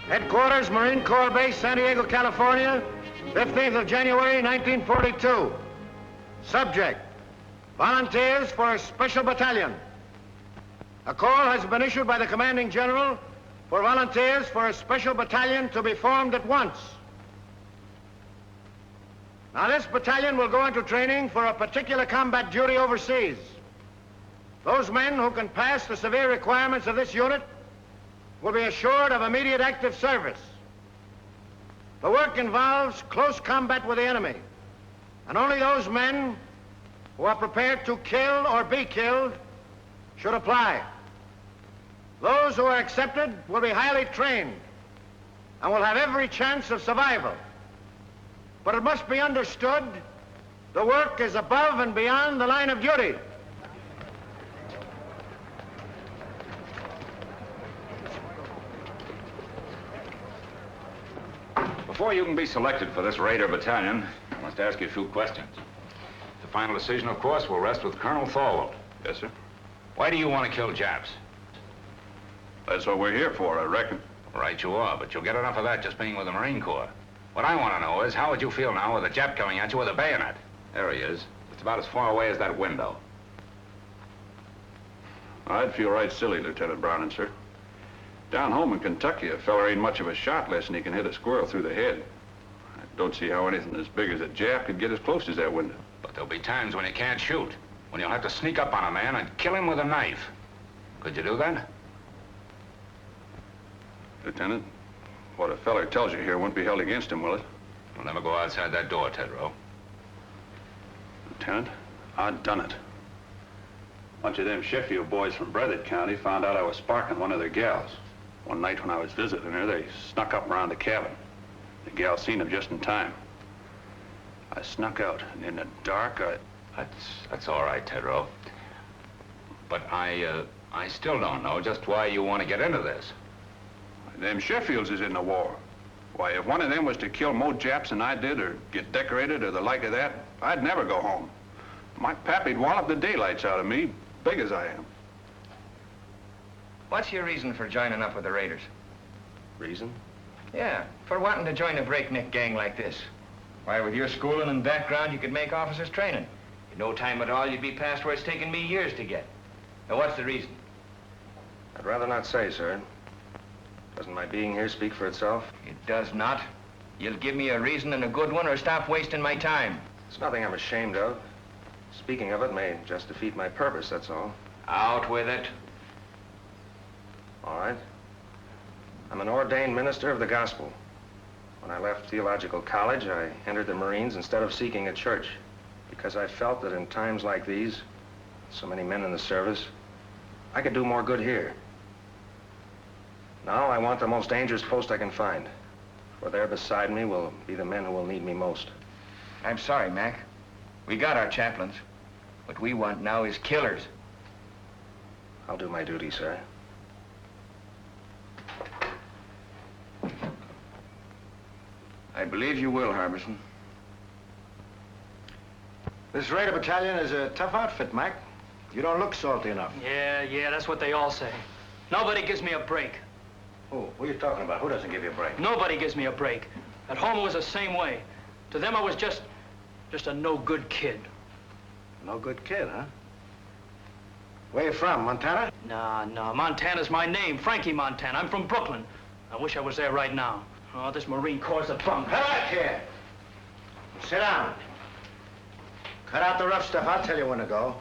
Headquarters, Marine Corps Base, San Diego, California, 15th of January, 1942. Subject, volunteers for a special battalion. A call has been issued by the commanding general for volunteers for a special battalion to be formed at once. Now, this battalion will go into training for a particular combat duty overseas. Those men who can pass the severe requirements of this unit will be assured of immediate active service. The work involves close combat with the enemy, and only those men who are prepared to kill or be killed should apply. Those who are accepted will be highly trained and will have every chance of survival. But it must be understood, the work is above and beyond the line of duty. Before you can be selected for this Raider battalion, I must ask you a few questions. The final decision, of course, will rest with Colonel Thorwald. Yes, sir. Why do you want to kill Japs? That's what we're here for, I reckon. Right you are, but you'll get enough of that just being with the Marine Corps. What I want to know is, how would you feel now with a Jap coming at you with a bayonet? There he is. It's about as far away as that window. I'd feel right silly, Lieutenant Browning, sir. Down home in Kentucky, a fella ain't much of a shot unless he can hit a squirrel through the head. I don't see how anything as big as a Jap could get as close as that window. But there'll be times when you can't shoot, when you'll have to sneak up on a man and kill him with a knife. Could you do that? Lieutenant, what a feller tells you here won't be held against him, will it? We'll never go outside that door, Tedrow. Lieutenant, I've done it. A bunch of them Sheffield boys from Breathitt County found out I was sparking one of their gals. One night when I was visiting her, they snuck up around the cabin. The gal seen them just in time. I snuck out, and in the dark, That's all right, Tedrow. But I still don't know just why you want to get into this. Them Sheffields is in the war. Why, if one of them was to kill more Japs than I did, or get decorated, or the like of that, I'd never go home. My pappy'd wallop the daylights out of me, big as I am. What's your reason for joining up with the Raiders? Reason? Yeah, for wanting to join a breakneck gang like this. Why, with your schooling and background, you could make officers' training. In no time at all, you'd be past where it's taken me years to get. Now, what's the reason? I'd rather not say, sir. Doesn't my being here speak for itself? It does not. You'll give me a reason and a good one, or stop wasting my time. It's nothing I'm ashamed of. Speaking of it may just defeat my purpose, that's all. Out with it. All right. I'm an ordained minister of the gospel. When I left theological college, I entered the Marines instead of seeking a church, because I felt that in times like these, so many men in the service, I could do more good here. Now I want the most dangerous post I can find, for there beside me will be the men who will need me most. I'm sorry, Mac. We got our chaplains. What we want now is killers. I'll do my duty, sir. I believe you will, Harbison. This Raider Battalion is a tough outfit, Mac. You don't look salty enough. Yeah, that's what they all say. Nobody gives me a break. Who are you talking about? Who doesn't give you a break? Nobody gives me a break. At home it was the same way. To them I was just a no-good kid. No good kid, huh? Where you from, Montana? No, Montana's my name, Frankie Montana. I'm from Brooklyn. I wish I was there right now. Oh, this Marine Corps' a bunk. Come back here. Sit down. Cut out the rough stuff. I'll tell you when to go.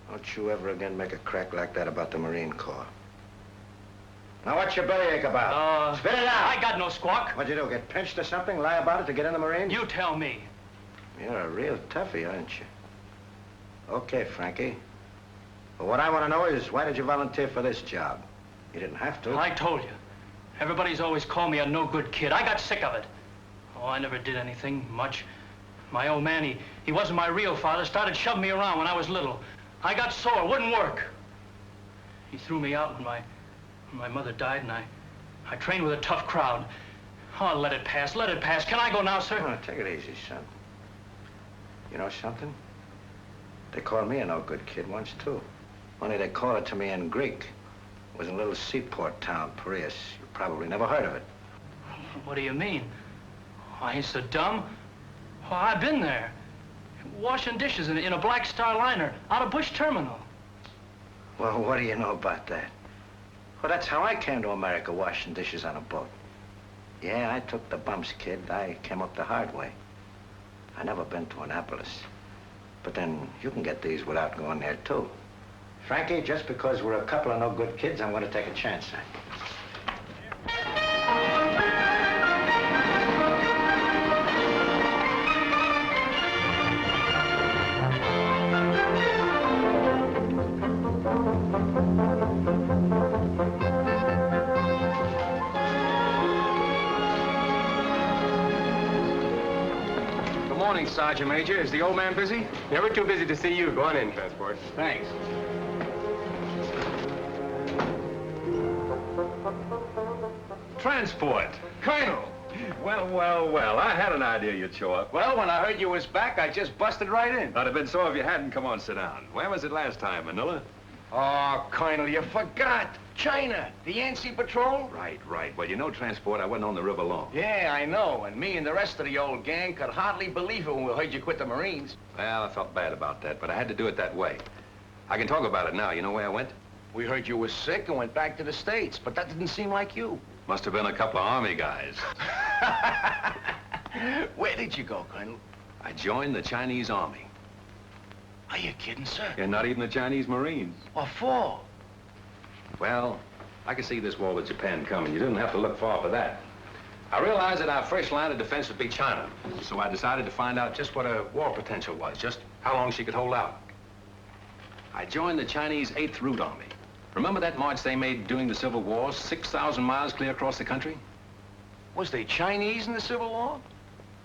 Don't you ever again make a crack like that about the Marine Corps. Now, what's your bellyache about? Spit it out! I got no squawk. What'd you do, get pinched or something? Lie about it to get in the Marines? You tell me. You're a real toughie, aren't you? Okay, Frankie. But what I want to know is, why did you volunteer for this job? You didn't have to. I told you. Everybody's always called me a no-good kid. I got sick of it. Oh, I never did anything much. My old man, he wasn't my real father, started shoving me around when I was little. I got sore, wouldn't work. He threw me out when my mother died, and I trained with a tough crowd. Oh, let it pass, let it pass. Can I go now, sir? Oh, take it easy, son. You know something? They called me a no-good kid once, too. Only they called it to me in Greek. It was in a little seaport town, Piraeus. You probably never heard of it. What do you mean? I ain't so dumb. Oh, I've been there. Washing dishes in a Black Star liner out of Bush Terminal. Well, what do you know about that? Well, that's how I came to America, washing dishes on a boat. Yeah, I took the bumps, kid. I came up the hard way. I never been to Annapolis. But then you can get these without going there, too. Frankie, just because we're a couple of no-good kids, I'm going to take a chance on you. Morning, Sergeant Major. Is the old man busy? Never too busy to see you. Go on in, Transport. Thanks. Transport. Colonel. Well. I had an idea you'd show up. Well, when I heard you was back, I just busted right in. I'd have been so if you hadn't. Come on, sit down. Where was it last time, Manila? Oh, Colonel, you forgot. China, the Yancey Patrol. Right. Well, you know, Transport, I wasn't on the river long. Yeah, I know. And me and the rest of the old gang could hardly believe it when we heard you quit the Marines. Well, I felt bad about that, but I had to do it that way. I can talk about it now. You know where I went? We heard you was sick and went back to the States, but that didn't seem like you. Must have been a couple of Army guys. Where did you go, Colonel? I joined the Chinese Army. Are you kidding, sir? And not even the Chinese Marines. What for? Well, I could see this war with Japan coming. You didn't have to look far for that. I realized that our first line of defense would be China. So I decided to find out just what her war potential was, just how long she could hold out. I joined the Chinese 8th Route Army. Remember that march they made during the Civil War, 6,000 miles clear across the country? Was they Chinese in the Civil War?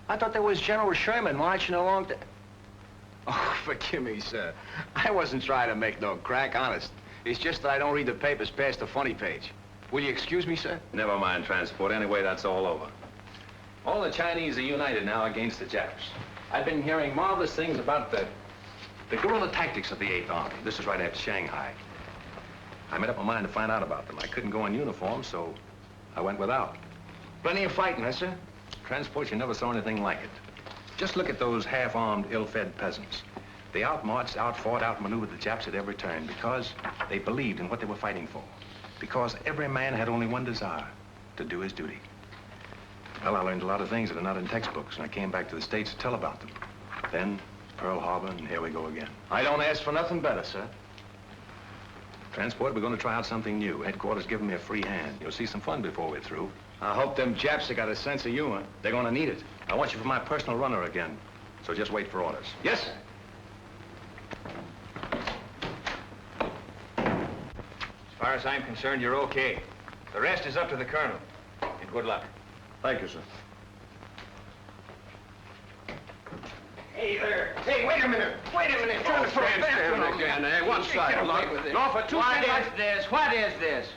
I thought there was General Sherman marching along the... Oh, forgive me, sir. I wasn't trying to make no crack, honest. It's just that I don't read the papers past the funny page. Will you excuse me, sir? Never mind, Transport. Anyway, that's all over. All the Chinese are united now against the Japs. I've been hearing marvelous things about the guerrilla tactics of the 8th Army. This is right after Shanghai. I made up my mind to find out about them. I couldn't go in uniform, so I went without. Plenty of fighting, huh, sir? Transport, you never saw anything like it. Just look at those half-armed, ill-fed peasants. They outmarched, outfought, outmaneuvered the Japs at every turn because they believed in what they were fighting for. Because every man had only one desire, to do his duty. Well, I learned a lot of things that are not in textbooks, and I came back to the States to tell about them. Then, Pearl Harbor, and here we go again. I don't ask for nothing better, sir. Transport, we're going to try out something new. Headquarters giving me a free hand. You'll see some fun before we're through. I hope them Japs have got a sense of humor. They're gonna need it. I want you for my personal runner again, so just wait for orders. Yes, sir. As far as I'm concerned, you're okay. The rest is up to the colonel. And good luck. Thank you, sir. Hey there. Hey, wait a minute. Wait a minute. Trying to put a stand again. Hey, one side. No, for two What seconds. is this? What is this?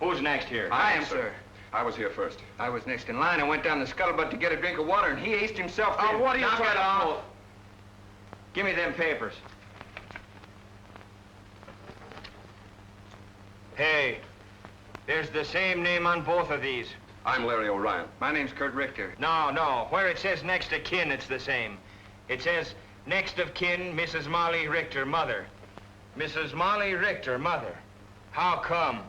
Who's next here? I am, sir. I was here first. I was next in line. I went down the scuttlebutt to get a drink of water, and he aced himself in. Oh, what are you Knock trying it to off. pull? Give me them papers. Hey, there's the same name on both of these. I'm Larry O'Ryan. My name's Kurt Richter. No. Where it says next of kin, it's the same. It says next of kin, Mrs. Molly Richter, mother. Mrs. Molly Richter, mother. How come?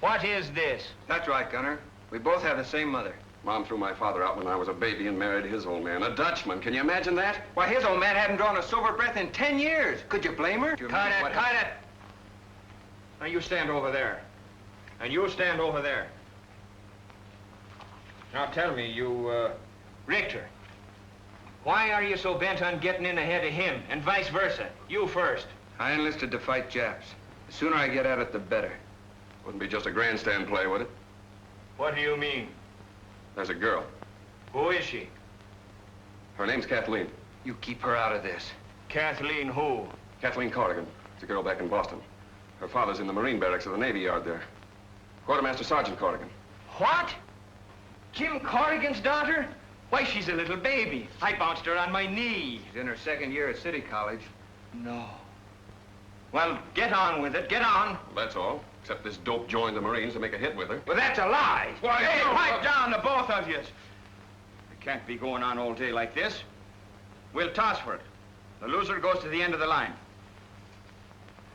What is this? That's right, Gunner. We both have the same mother. Mom threw my father out when I was a baby and married his old man, a Dutchman. Can you imagine that? Why, his old man hadn't drawn a sober breath in 10 years. Could you blame her? Cut it! Now you stand over there. And you stand over there. Now tell me, Richter, why are you so bent on getting in ahead of him, and vice versa? You first. I enlisted to fight Japs. The sooner I get at it, the better. Wouldn't be just a grandstand play, would it? What do you mean? There's a girl. Who is she? Her name's Kathleen. You keep her out of this. Kathleen who? Kathleen Corrigan. It's a girl back in Boston. Her father's in the Marine barracks of the Navy Yard there. Quartermaster Sergeant Corrigan. What? Jim Corrigan's daughter? Why, she's a little baby. I bounced her on my knee. She's in her second year at City College. No. Well, get on with it. Get on. That's all. Except this dope joined the Marines to make a hit with her. Well, that's a lie. Why, hey, no, pipe down, the both of you. It can't be going on all day like this. We'll toss for it. The loser goes to the end of the line.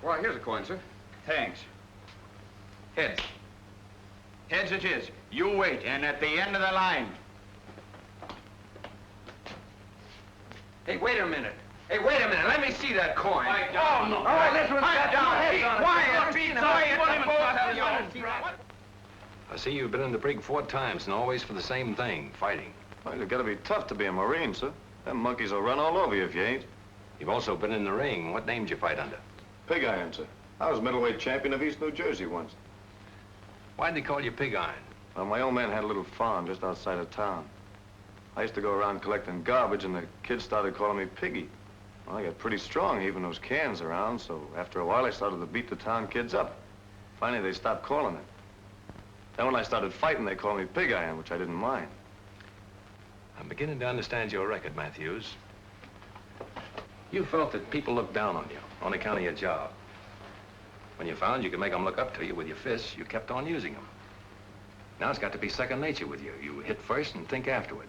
Why, here's a coin, sir. Thanks. Heads. Heads it is. You wait, and at the end of the line. Hey, wait a minute. Hey, wait a minute. Let me see that coin. Oh, no. All right, this one's got down. heads Hey, on it. quiet. Be quiet. What Both of you. I see you've been in the brig 4 times and always for the same thing, fighting. Well, you gotta be tough to be a Marine, sir. Them monkeys will run all over you if you ain't. You've also been in the ring. What name did you fight under? Pig Iron, sir. I was middleweight champion of East New Jersey once. Why'd they call you Pig Iron? Well, my old man had a little farm just outside of town. I used to go around collecting garbage, and the kids started calling me Piggy. Well, I got pretty strong heaving those cans around, so after a while I started to beat the town kids up. Finally, they stopped calling it. Then when I started fighting, they called me Pig Iron, which I didn't mind. I'm beginning to understand your record, Matthews. You felt that people looked down on you on account of your job. When you found you could make them look up to you with your fists, you kept on using them. Now it's got to be second nature with you. You hit first and think afterward.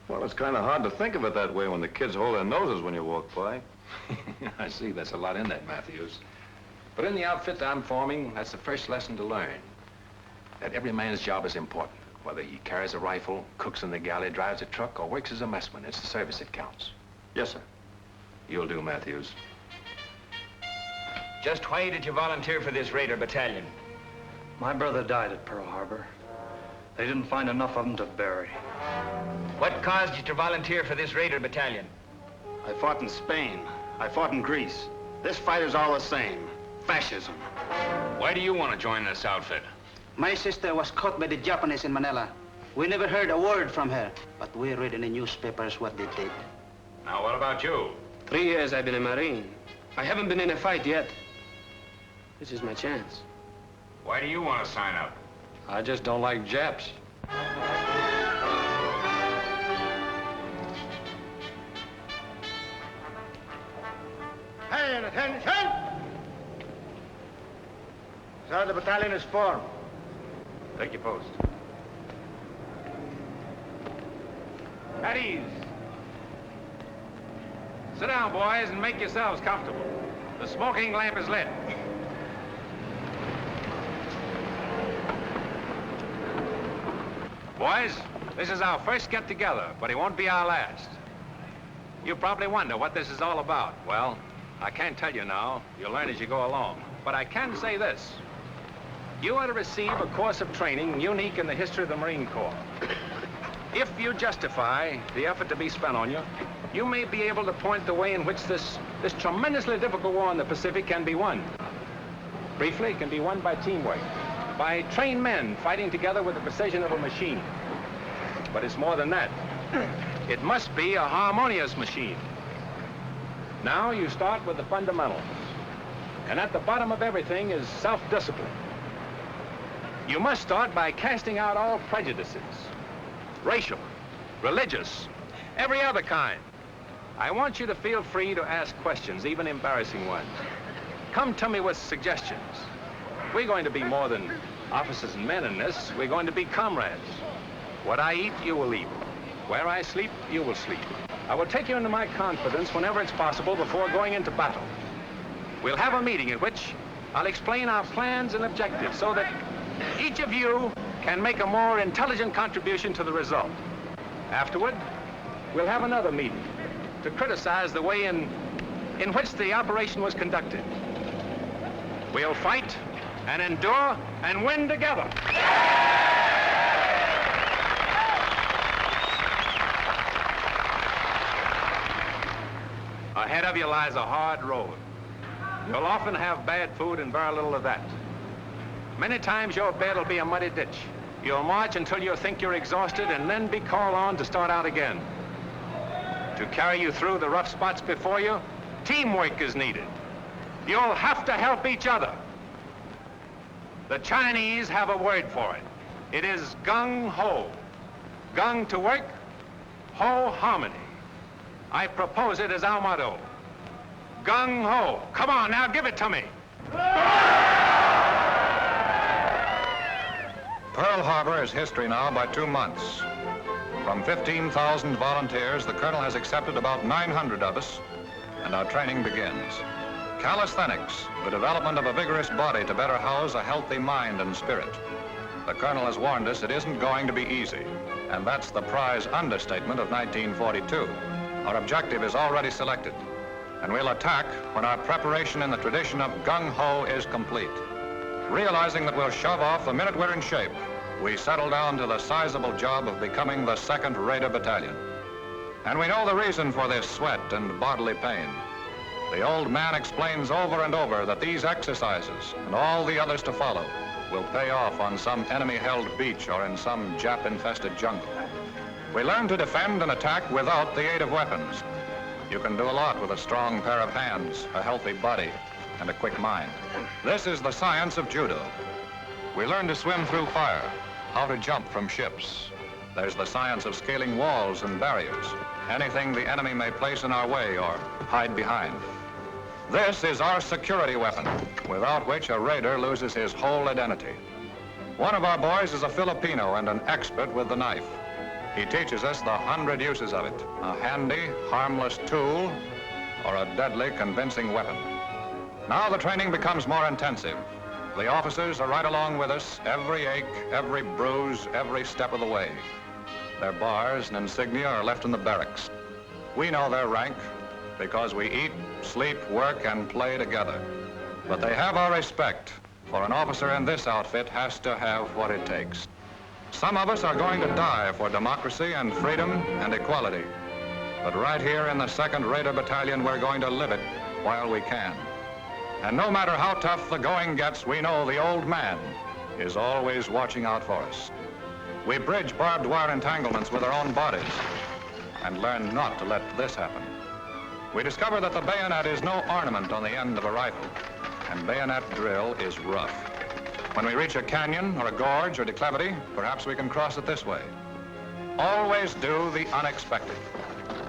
Well, it's kind of hard to think of it that way when the kids hold their noses when you walk by. I see there's a lot in that, Matthews. But in the outfit that I'm forming, that's the first lesson to learn. That every man's job is important. Whether he carries a rifle, cooks in the galley, drives a truck, or works as a messman, it's the service that counts. Yes, sir. You'll do, Matthews. Just why did you volunteer for this Raider battalion? My brother died at Pearl Harbor. They didn't find enough of them to bury. What caused you to volunteer for this Raider battalion? I fought in Spain. I fought in Greece. This fight is all the same. Fascism. Why do you want to join this outfit? My sister was caught by the Japanese in Manila. We never heard a word from her, but we read in the newspapers what they did. Now, what about you? 3 years I've been a Marine. I haven't been in a fight yet. This is my chance. Why do you want to sign up? I just don't like Japs. Hey, and attention! So the battalion is formed. Take your post. At ease. Sit down, boys, and make yourselves comfortable. The smoking lamp is lit. Boys, this is our first get-together, but it won't be our last. You probably wonder what this is all about. Well, I can't tell you now. You'll learn as you go along. But I can say this. You are to receive a course of training unique in the history of the Marine Corps. If you justify the effort to be spent on you, you may be able to point the way in which this tremendously difficult war in the Pacific can be won. Briefly, it can be won by teamwork, by trained men fighting together with the precision of a machine. But it's more than that. It must be a harmonious machine. Now you start with the fundamentals. And at the bottom of everything is self-discipline. You must start by casting out all prejudices. Racial, religious, every other kind. I want you to feel free to ask questions, even embarrassing ones. Come to me with suggestions. We're going to be more than officers and men in this. We're going to be comrades. What I eat, you will eat. Where I sleep, you will sleep. I will take you into my confidence whenever it's possible before going into battle. We'll have a meeting at which I'll explain our plans and objectives so that each of you can make a more intelligent contribution to the result. Afterward, we'll have another meeting to criticize the way in which the operation was conducted. We'll fight and endure and win together. Ahead of you lies a hard road. You'll often have bad food and very little of that. Many times your bed will be a muddy ditch. You'll march until you think you're exhausted and then be called on to start out again. To carry you through the rough spots before you, teamwork is needed. You'll have to help each other. The Chinese have a word for it. It is Gung Ho. Gung to work, Ho harmony. I propose it as our motto. Gung Ho. Come on, now give it to me. Pearl Harbor is history now by 2 months. From 15,000 volunteers, the Colonel has accepted about 900 of us, and our training begins. Calisthenics, the development of a vigorous body to better house a healthy mind and spirit. The Colonel has warned us it isn't going to be easy, and that's the prize understatement of 1942. Our objective is already selected, and we'll attack when our preparation in the tradition of Gung Ho is complete. Realizing that we'll shove off the minute we're in shape, we settle down to the sizable job of becoming the 2nd Raider Battalion. And we know the reason for this sweat and bodily pain. The old man explains over and over that these exercises, and all the others to follow, will pay off on some enemy-held beach or in some Jap-infested jungle. We learn to defend and attack without the aid of weapons. You can do a lot with a strong pair of hands, a healthy body, and a quick mind. This is the science of judo. We learn to swim through fire, how to jump from ships. There's the science of scaling walls and barriers, anything the enemy may place in our way or hide behind. This is our security weapon, without which a raider loses his whole identity. One of our boys is a Filipino and an expert with the knife. He teaches us the 100 uses of it, a handy, harmless tool, or a deadly, convincing weapon. Now the training becomes more intensive. The officers are right along with us, every ache, every bruise, every step of the way. Their bars and insignia are left in the barracks. We know their rank because we eat, sleep, work, and play together. But they have our respect, for an officer in this outfit has to have what it takes. Some of us are going to die for democracy and freedom and equality. But right here in the 2nd Raider Battalion, we're going to live it while we can. And no matter how tough the going gets, we know the old man is always watching out for us. We bridge barbed wire entanglements with our own bodies and learn not to let this happen. We discover that the bayonet is no ornament on the end of a rifle, and bayonet drill is rough. When we reach a canyon or a gorge or declivity, perhaps we can cross it this way. Always do the unexpected.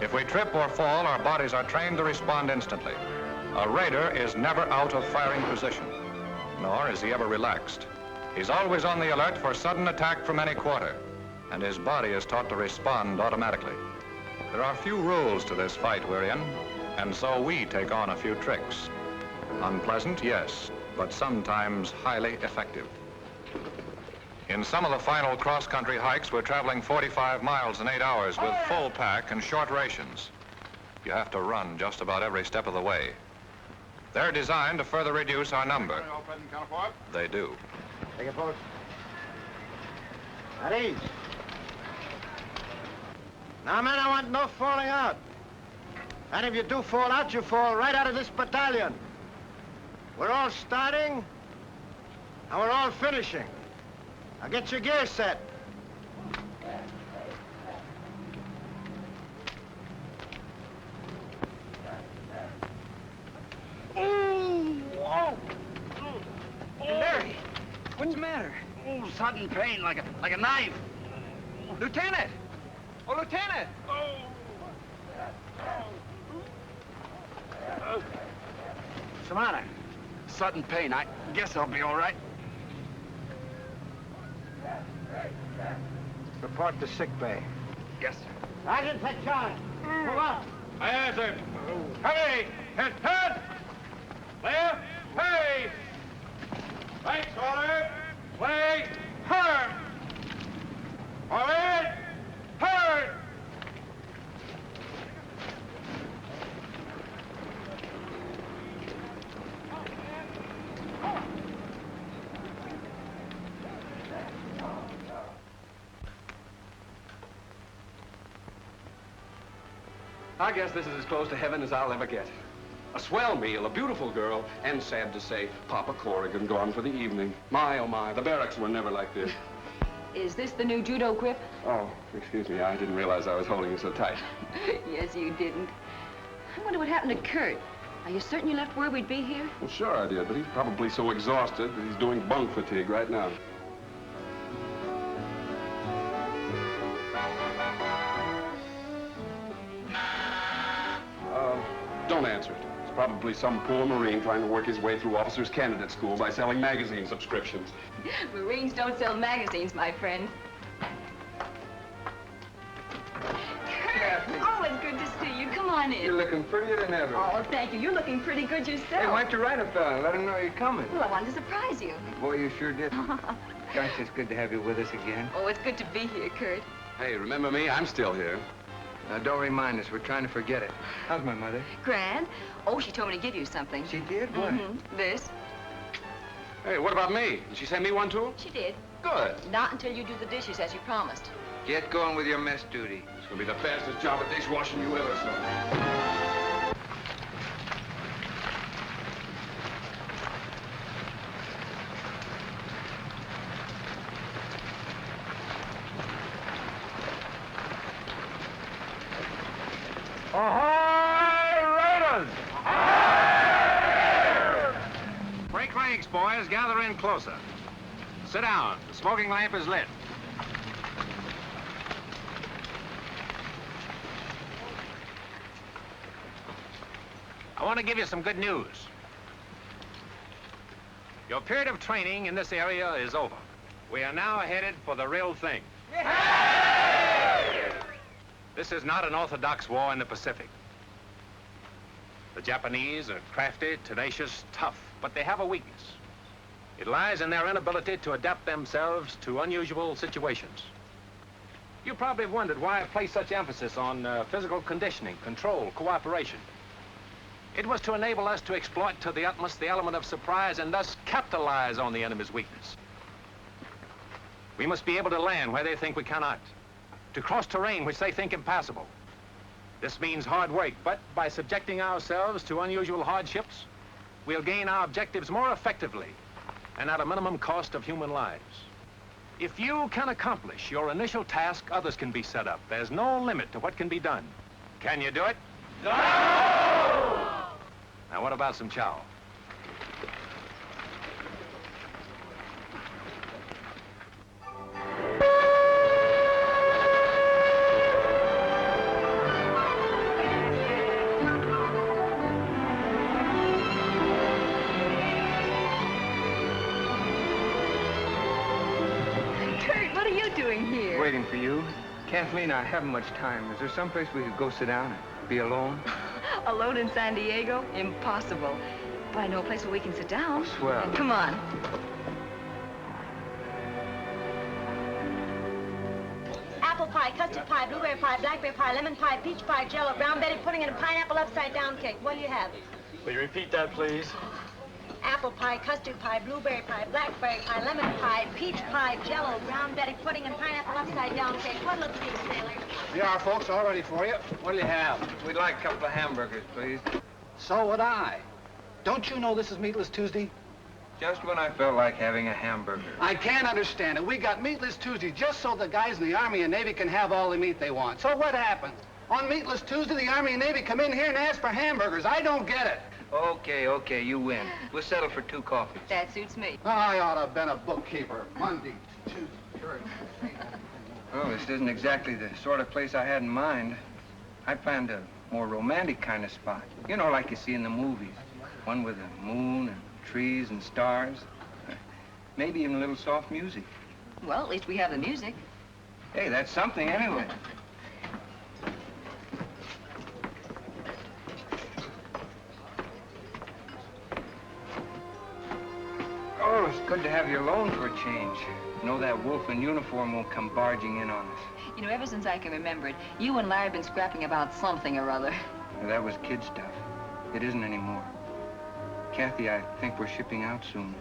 If we trip or fall, our bodies are trained to respond instantly. A raider is never out of firing position, nor is he ever relaxed. He's always on the alert for sudden attack from any quarter, and his body is taught to respond automatically. There are few rules to this fight we're in, and so we take on a few tricks. Unpleasant, yes, but sometimes highly effective. In some of the final cross-country hikes, we're traveling 45 miles in 8 hours with full pack and short rations. You have to run just about every step of the way. They're designed to further reduce our number. They do. Take it, folks. At ease. Now, men, I want no falling out. And if you do fall out, you fall right out of this battalion. We're all starting, and we're all finishing. Now get your gear set. matter? Oh, sudden pain, like a knife. Lieutenant! Oh, Lieutenant! What's the matter? Sudden pain. I guess I'll be all right. Report to sick bay. Yes, sir. Sergeant, take charge. Move up. I answer. Hurry! Head! Left! Hey! Right shoulder! Leg! Turn! Forward! Turn! I guess this is as close to heaven as I'll ever get. A swell meal, a beautiful girl, and sad to say, Papa Corrigan gone for the evening. My, oh my, the barracks were never like this. Is this the new judo grip? Oh, excuse me, I didn't realize I was holding you so tight. Yes, you didn't. I wonder what happened to Kurt. Are you certain you left word we'd be here? Well, sure I did, but he's probably so exhausted that he's doing bunk fatigue right now. Don't answer it. It's probably some poor Marine trying to work his way through officers' candidate school by selling magazine subscriptions. Marines don't sell magazines, my friend. Kurt! Oh, it's good to see you. Come on in. You're looking prettier than ever. Oh, thank you. You're looking pretty good yourself. Hey, why don't you write a fella and let him know you're coming? Well, I wanted to surprise you. Boy, you sure did. Gosh, it's good to have you with us again. Oh, it's good to be here, Kurt. Hey, remember me? I'm still here. Don't remind us. We're trying to forget it. How's my mother? Grand. Oh, she told me to give you something. She did? What? This. Hey, what about me? Did she send me one, too? She did. Good. Not until you do the dishes, as you promised. Get going with your mess duty. It's gonna be the fastest job of dishwashing you ever saw. Ahoy, Raiders! Break ranks, boys. Gather in closer. Sit down. The smoking lamp is lit. I want to give you some good news. Your period of training in this area is over. We are now headed for the real thing. This is not an orthodox war in the Pacific. The Japanese are crafty, tenacious, tough, but they have a weakness. It lies in their inability to adapt themselves to unusual situations. You probably have wondered why I place such emphasis on physical conditioning, control, cooperation. It was to enable us to exploit to the utmost the element of surprise and thus capitalize on the enemy's weakness. We must be able to land where they think we cannot, to cross terrain which they think impassable. This means hard work, but by subjecting ourselves to unusual hardships, we'll gain our objectives more effectively and at a minimum cost of human lives. If you can accomplish your initial task, others can be set up. There's no limit to what can be done. Can you do it? No! Now, what about some chow? Waiting for you. Kathleen, I haven't much time. Is there someplace we could go sit down and be alone? Alone in San Diego? Impossible. But I know a place where we can sit down. Oh, swell. Come on. Apple pie, custard pie, blueberry pie, blackberry pie, lemon pie, peach pie, jello, brown Betty pudding, and a pineapple upside-down cake. What do you have? Will you repeat that, please? Apple pie, custard pie, blueberry pie, blackberry pie, lemon pie, peach pie, jello, brown Betty pudding, and pineapple upside-down cake. What looks good, sailor? Here are, folks, all ready for you. What'll you have? We'd like a couple of hamburgers, please. So would I. Don't you know this is Meatless Tuesday? Just when I felt like having a hamburger. I can't understand it. We got Meatless Tuesday just so the guys in the Army and Navy can have all the meat they want. So what happens? On Meatless Tuesday, the Army and Navy come in here and ask for hamburgers. I don't get it. Okay, you win. We'll settle for 2 coffees. That suits me. I ought to have been a bookkeeper. Monday, Tuesday. Well, this isn't exactly the sort of place I had in mind. I planned a more romantic kind of spot. You know, like you see in the movies. One with a moon and trees and stars. Maybe even a little soft music. Well, at least we have the music. Hey, that's something anyway. Oh, it's good to have you alone for a change. Know that wolf in uniform won't come barging in on us. You know, ever since I can remember it, you and Larry have been scrapping about something or other. Well, that was kid stuff. It isn't anymore. Kathy, I think we're shipping out soon.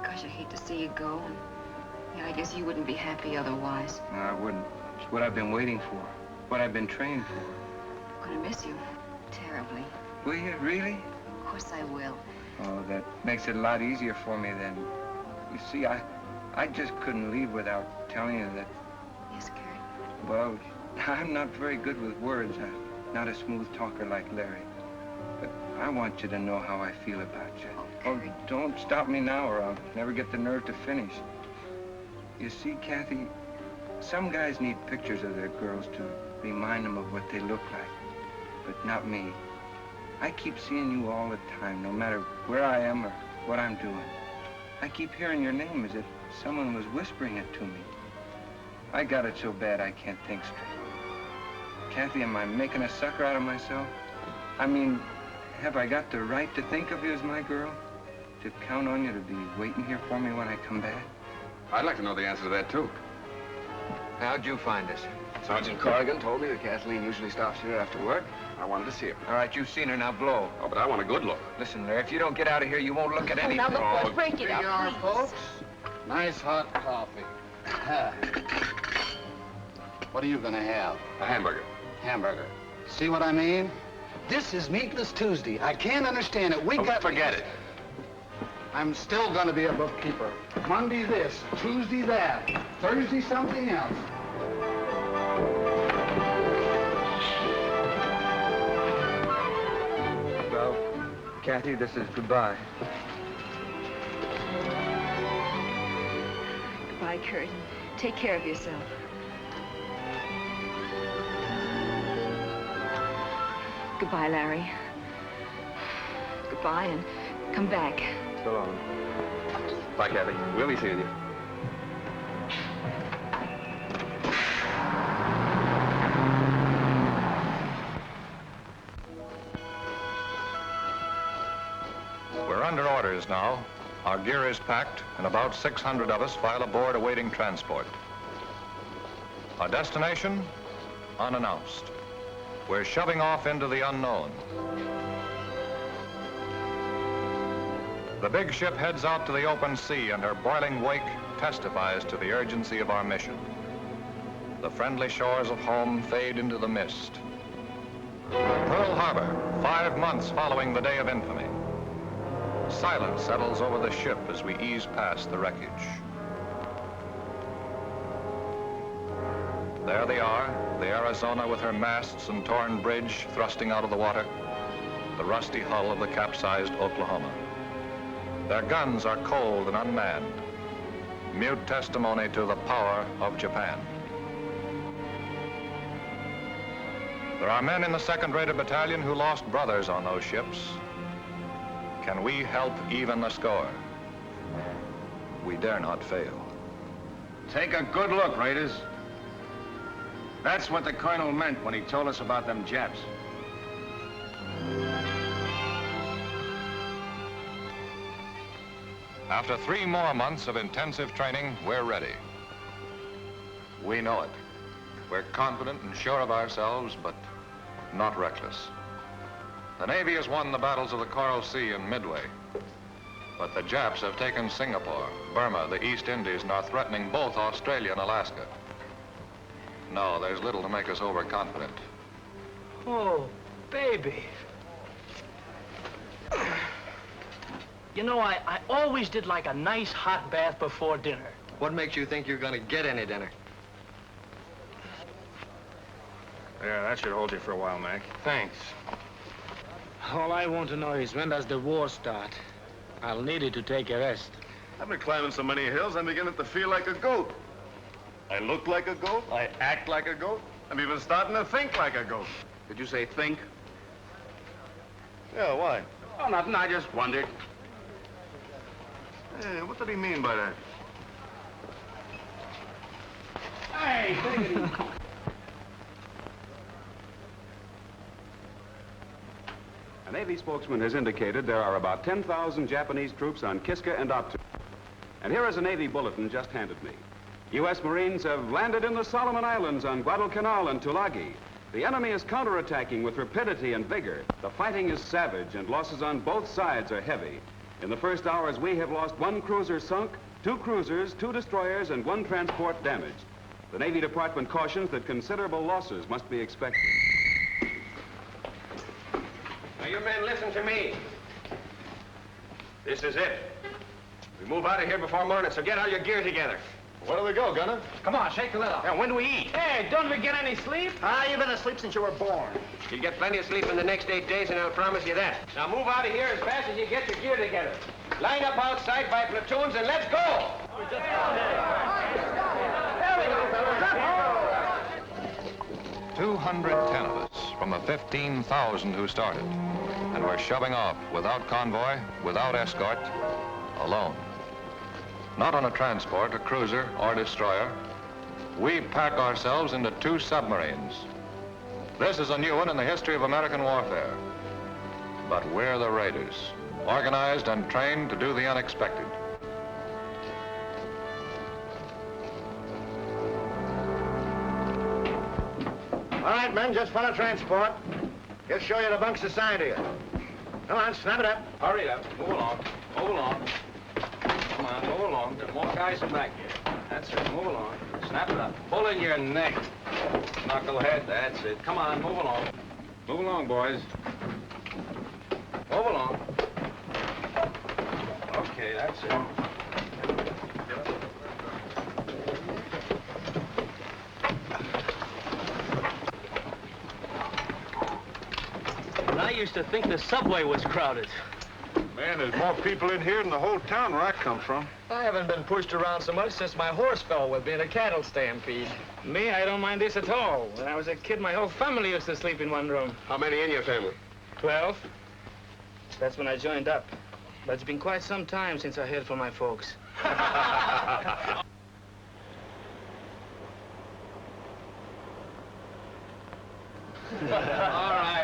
Gosh, I hate to see you go. Yeah, I guess you wouldn't be happy otherwise. No, I wouldn't. It's what I've been waiting for. What I've been trained for. I'm gonna miss you terribly. Will you, really? Of course I will. Oh, that makes it a lot easier for me then. You see, I just couldn't leave without telling you that... Yes, Kurt? Well, I'm not very good with words. I'm not a smooth talker like Larry. But I want you to know how I feel about you. Oh, don't stop me now or I'll never get the nerve to finish. You see, Kathy, some guys need pictures of their girls to remind them of what they look like. But not me. I keep seeing you all the time, no matter where I am or what I'm doing. I keep hearing your name as if someone was whispering it to me. I got it so bad I can't think straight. Kathy, am I making a sucker out of myself? I mean, have I got the right to think of you as my girl? To count on you to be waiting here for me when I come back? I'd like to know the answer to that, too. How'd you find us? Sergeant Corrigan told me that Kathleen usually stops here after work. I wanted to see her. All right, you've seen her, now blow. Oh, but I want a good look. Listen, Larry, if you don't get out of here, you won't look at anything. Now, look, boys, break it Here up, you are, please. folks. Nice hot coffee. What are you gonna have? A hamburger. Hamburger. See what I mean? This is Meatless Tuesday. I can't understand it. Forget it. I'm still gonna be a bookkeeper. Monday this, Tuesday that, Thursday something else. Well, Kathy, this is goodbye. Goodbye, Kurt. Take care of yourself. Goodbye, Larry. Goodbye, and come back. So long. Bye, Kathy. We'll be seeing you. We're under orders now. Our gear is packed, and about 600 of us file aboard awaiting transport. Our destination? Unannounced. We're shoving off into the unknown. The big ship heads out to the open sea, and her boiling wake testifies to the urgency of our mission. The friendly shores of home fade into the mist. Pearl Harbor, 5 months following the day of infamy. Silence settles over the ship as we ease past the wreckage. There they are, the Arizona with her masts and torn bridge thrusting out of the water, the rusty hull of the capsized Oklahoma. Their guns are cold and unmanned, mute testimony to the power of Japan. There are men in the 2nd Raider Battalion who lost brothers on those ships. Can we help even the score? We dare not fail. Take a good look, Raiders. That's what the colonel meant when he told us about them Japs. After 3 more months of intensive training, we're ready. We know it. We're confident and sure of ourselves, but not reckless. The Navy has won the battles of the Coral Sea and Midway. But the Japs have taken Singapore, Burma, the East Indies, and are threatening both Australia and Alaska. No, there's little to make us overconfident. Oh, baby. You know, I always did like a nice hot bath before dinner. What makes you think you're gonna get any dinner? Yeah, that should hold you for a while, Mac. Thanks. All I want to know is when does the war start? I'll need it to take a rest. I've been climbing so many hills, I'm beginning to feel like a goat. I look like a goat, I act like a goat, I'm even starting to think like a goat. Did you say think? Yeah, why? Oh, nothing. I just wondered. Hey, what did he mean by that? Hey, take it easy. A Navy spokesman has indicated there are about 10,000 Japanese troops on Kiska and Optu. And here is a Navy bulletin just handed me. U.S. Marines have landed in the Solomon Islands on Guadalcanal and Tulagi. The enemy is counterattacking with rapidity and vigor. The fighting is savage and losses on both sides are heavy. In the first hours, we have lost 1 cruiser sunk, 2 cruisers, 2 destroyers, and 1 transport damaged. The Navy Department cautions that considerable losses must be expected. Now, you men, listen to me. This is it. We move out of here before morning, so get all your gear together. Where do we go, Gunner? Come on, shake the lid off. Now, when do we eat? Hey, don't we get any sleep? You've been asleep since you were born. You'll get plenty of sleep in the next 8 days, and I'll promise you that. Now, move out of here as fast as you get your gear together. Line up outside by platoons, and let's go! 210 of us from the 15,000 who started. And we're shoving off without convoy, without escort, alone. Not on a transport, a cruiser, or destroyer. We pack ourselves into 2 submarines. This is a new one in the history of American warfare. But we're the raiders, organized and trained to do the unexpected. All right, men, just follow transport. He'll show you the bunks assigned to you. Come on, snap it up. Hurry up. Move along. Move along. Come on, move along. There are more guys in back here. That's it. Move along. Snap it up. Pull in your neck. Knucklehead. That's it. Come on, move along. Move along, boys. Move along. Okay, that's it. I used to think the subway was crowded. Man, there's more people in here than the whole town where I come from. I haven't been pushed around so much since my horse fell with me in a cattle stampede. Me, I don't mind this at all. When I was a kid, my whole family used to sleep in one room. How many in your family? 12. That's when I joined up. But it's been quite some time since I heard from my folks.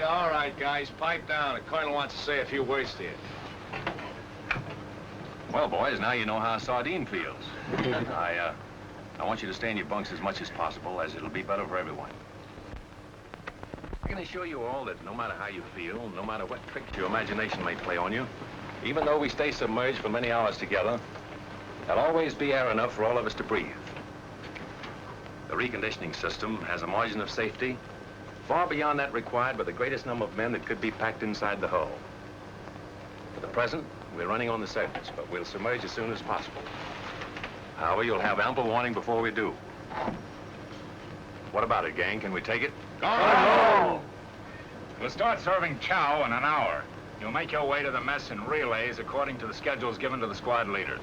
All right, guys. Pipe down. The colonel wants to say a few words to you. Well, boys, now you know how a sardine feels. I want you to stay in your bunks as much as possible, as it'll be better for everyone. I can assure you all that no matter how you feel, no matter what tricks your imagination may play on you, even though we stay submerged for many hours together, there'll always be air enough for all of us to breathe. The reconditioning system has a margin of safety far beyond that required by the greatest number of men that could be packed inside the hull. For the present, we're running on the surface, but we'll submerge as soon as possible. However, you'll have ample warning before we do. What about it, gang? Can we take it? Go! We'll start serving chow in an hour. You'll make your way to the mess in relays according to the schedules given to the squad leaders.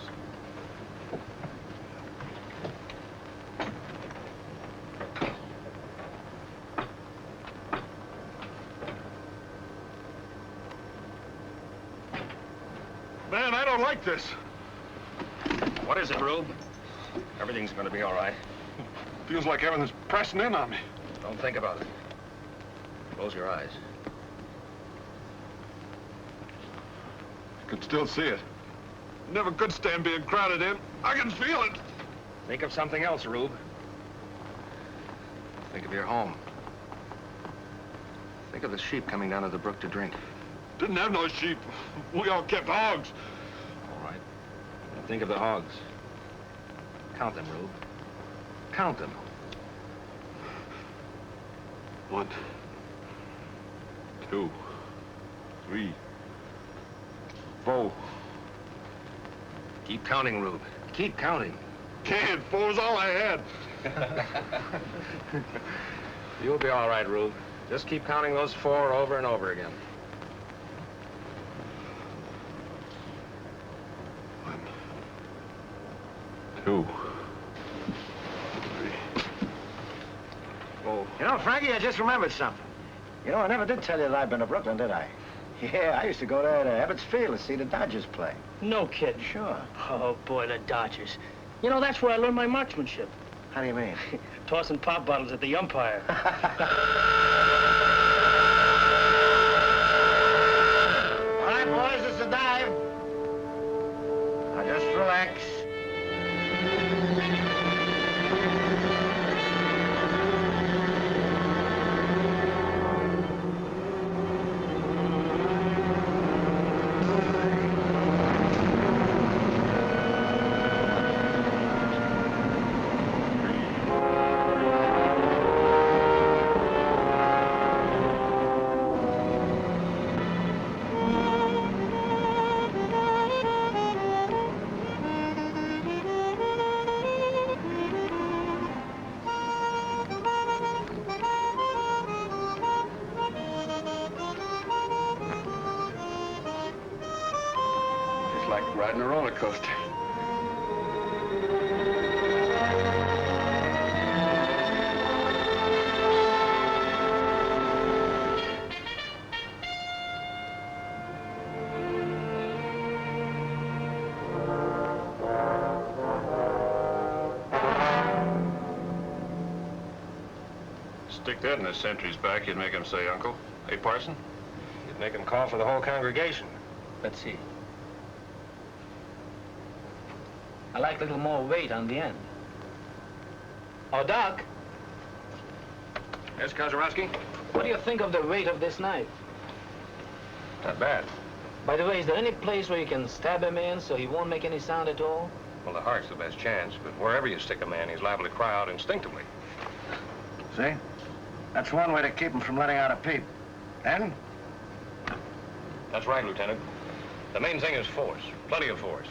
Man, I don't like this. What is it, Rube? Everything's gonna be all right. Feels like everything's pressing in on me. Don't think about it. Close your eyes. I can still see it. Never could stand being crowded in. I can feel it. Think of something else, Rube. Think of your home. Think of the sheep coming down to the brook to drink. Didn't have no sheep. We all kept hogs. All right. Now think of the hogs. Count them, Rube. Count them. 1, 2, 3, 4. Keep counting, Rube. Keep counting. Can't. 4's all I had. You'll be all right, Rube. Just keep counting those 4 over and over again. 2. Oh. You know, Frankie, I just remembered something. You know, I never did tell you that I've been to Brooklyn, did I? Yeah, I used to go there to Ebbets Field to see the Dodgers play. No kid. Sure. Oh, boy, the Dodgers. You know, that's where I learned my marksmanship. How do you mean? Tossing pop bottles at the umpire. All right, boys, it's a dive. Now just relax. Like riding a roller coaster. Stick that in the sentry's back, you'd make him say, Uncle. Hey, Parson? You'd make him call for the whole congregation. Let's see. I like a little more weight on the end. Oh, Doc. Yes, Kozarowski? What do you think of the weight of this knife? Not bad. By the way, is there any place where you can stab a man so he won't make any sound at all? Well, the heart's the best chance, but wherever you stick a man, he's liable to cry out instinctively. See? That's one way to keep him from letting out a peep. And? That's right, Lieutenant. The main thing is force. Plenty of force.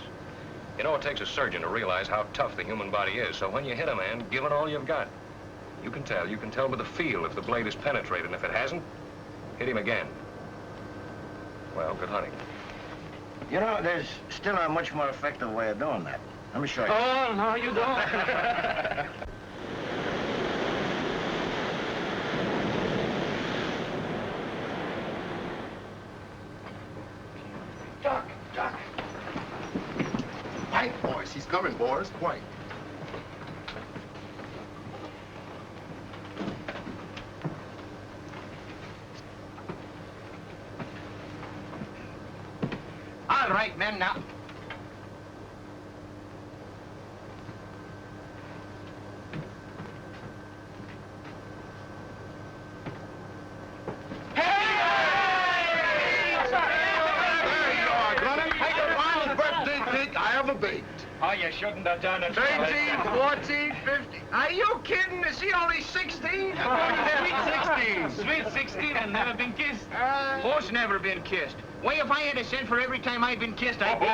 You know, it takes a surgeon to realize how tough the human body is, so when you hit a man, give it all you've got. You can tell by the feel if the blade is penetrated, and if it hasn't, hit him again. Well, good hunting. You know, there's still a much more effective way of doing that. Let me show you. Oh, no, you don't. Doc. Quiet, boys. He's coming, boys. Quiet. All right, men, now. I have a bait. Oh, you shouldn't have done it. 13, 14, 15. Are you kidding? Is he only 16? Sweet 16. Sweet 16 and never been kissed. Horse never been kissed. Why, if I had a cent for every time I've been kissed, I'd be...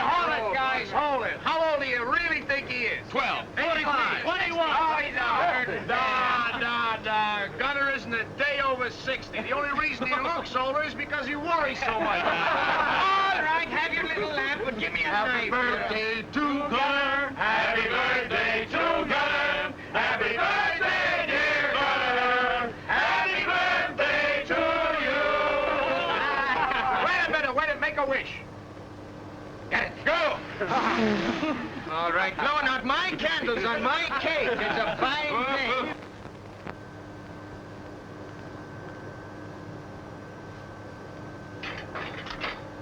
Hold it, guys, hold it. How old do you really think he is? 12. 25. 21. Oh, he's a hurt. Gunner isn't a day over 60. The only reason he looks older is because he worries so much. All right, have your little laugh, but give me a Happy knife. birthday to Gunner. Happy birthday to Gunner. Happy birthday, dear Gunner. Happy birthday to you. Wait a minute, make a wish. Get it, go. All right, blowing out my candles on my cake. It's a fine thing.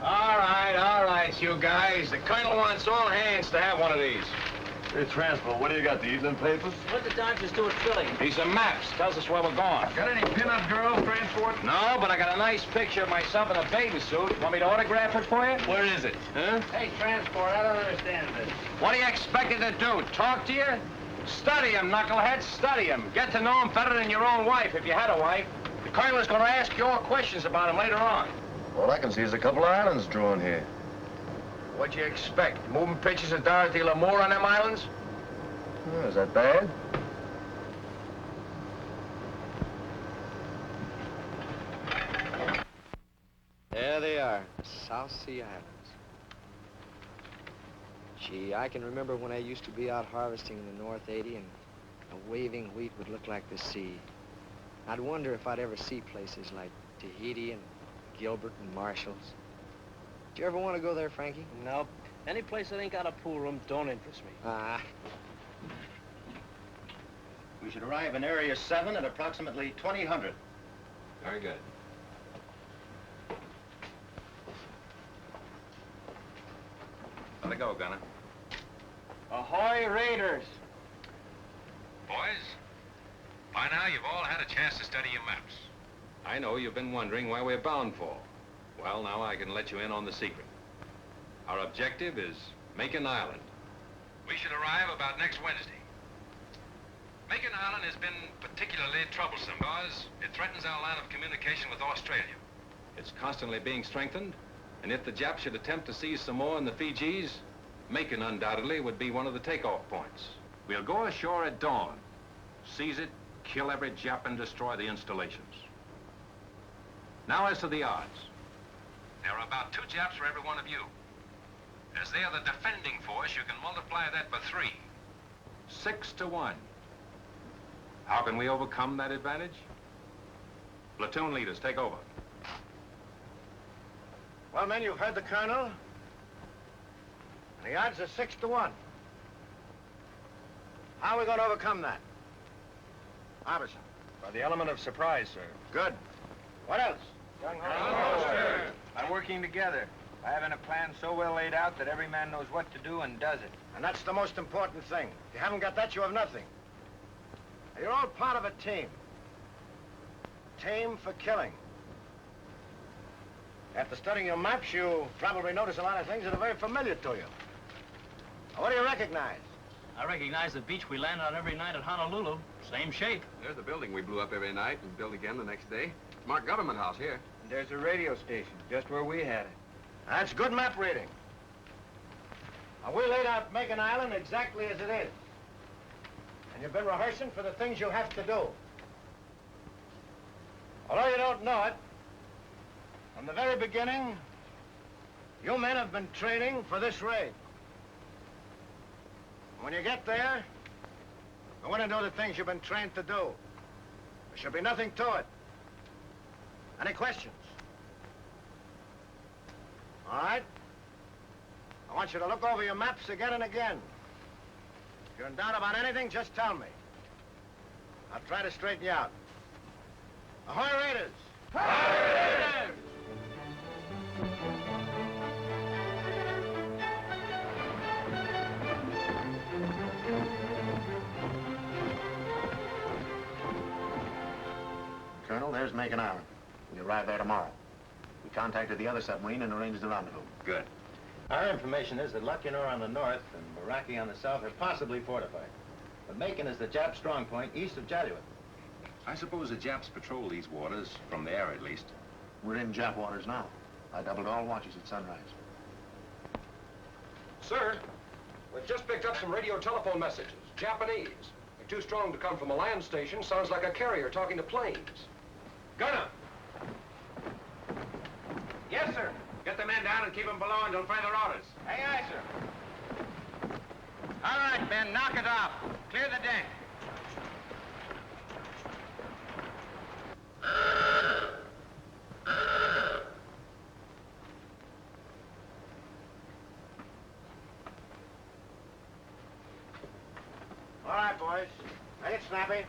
All right, you guys. The colonel wants all hands to have one of these. Hey, Transport, what do you got, the evening papers? What did the Dodgers do at Philly? These are maps. Tells us where we're going. Got any pin-up girls, Transport? No, but I got a nice picture of myself in a bathing suit. Want me to autograph it for you? Where is it? Huh? Hey, Transport, I don't understand this. What do you expect it to do? Talk to you? Study him, knucklehead. Study him. Get to know him better than your own wife, if you had a wife. The colonel is going to ask you all questions about him later on. All I can see is a couple of islands drawn here. What'd you expect? Moving pictures of Dorothy Lamour on them islands? Oh, is that bad? There they are, the South Sea Islands. Gee, I can remember when I used to be out harvesting in the North 80 and a waving wheat would look like the sea. I'd wonder if I'd ever see places like Tahiti and Gilbert and Marshall's. Did you ever want to go there, Frankie? Nope. Any place that ain't got a pool room don't interest me. Ah. We should arrive in Area 7 at approximately 2000. Very good. Let it go, Gunner. Ahoy, Raiders! Boys, by now you've all had a chance to study your maps. I know you've been wondering where we're bound for. Well, now I can let you in on the secret. Our objective is Macon Island. We should arrive about next Wednesday. Macon Island has been particularly troublesome because it threatens our line of communication with Australia. It's constantly being strengthened, and if the Japs should attempt to seize Samoa and the Fijis, Macon undoubtedly would be one of the takeoff points. We'll go ashore at dawn, seize it, kill every Jap, and destroy the installations. Now as to the odds. There are about 2 Japs for every one of you. As they are the defending force, you can multiply that by 3. 6 to 1. How can we overcome that advantage? Platoon leaders, take over. Well, men, you've heard the colonel. And the odds are 6 to 1. How are we going to overcome that? Officer. By the element of surprise, sir. Good. What else? Gung Ho, sir. By working together. By having a plan so well laid out that every man knows what to do and does it. And that's the most important thing. If you haven't got that, you have nothing. You're all part of a team. Team for killing. After studying your maps, you probably notice a lot of things that are very familiar to you. Now, what do you recognize? I recognize the beach we land on every night at Honolulu. Same shape. There's the building we blew up every night and built again the next day. Marked Government House here. And there's a radio station, just where we had it. That's good map reading. Now, we laid out Macon Island exactly as it is. And you've been rehearsing for the things you have to do. Although you don't know it, from the very beginning, you men have been training for this raid. When you get there, you want to do the things you've been trained to do. There should be nothing to it. Any questions? All right? I want you to look over your maps again and again. If you're in doubt about anything, just tell me. I'll try to straighten you out. Ahoy, Raiders! Ahoy, Raiders! Colonel, there's Macon Island. We arrive there tomorrow. We contacted the other submarine and arranged the rendezvous. Good. Our information is that Lucknow on the north and Meraki on the south are possibly fortified. But Macon is the Jap strong point east of Jalua. I suppose the Japs patrol these waters, from the air at least. We're in Jap waters now. I doubled all watches at sunrise. Sir, we've just picked up some radio telephone messages. Japanese. They're too strong to come from a land station. Sounds like a carrier talking to planes. Gunner! Yes, sir. Get the men down and keep them below until further orders. Aye, aye, sir. All right, men, knock it off. Clear the deck. All right, boys. Make it snappy.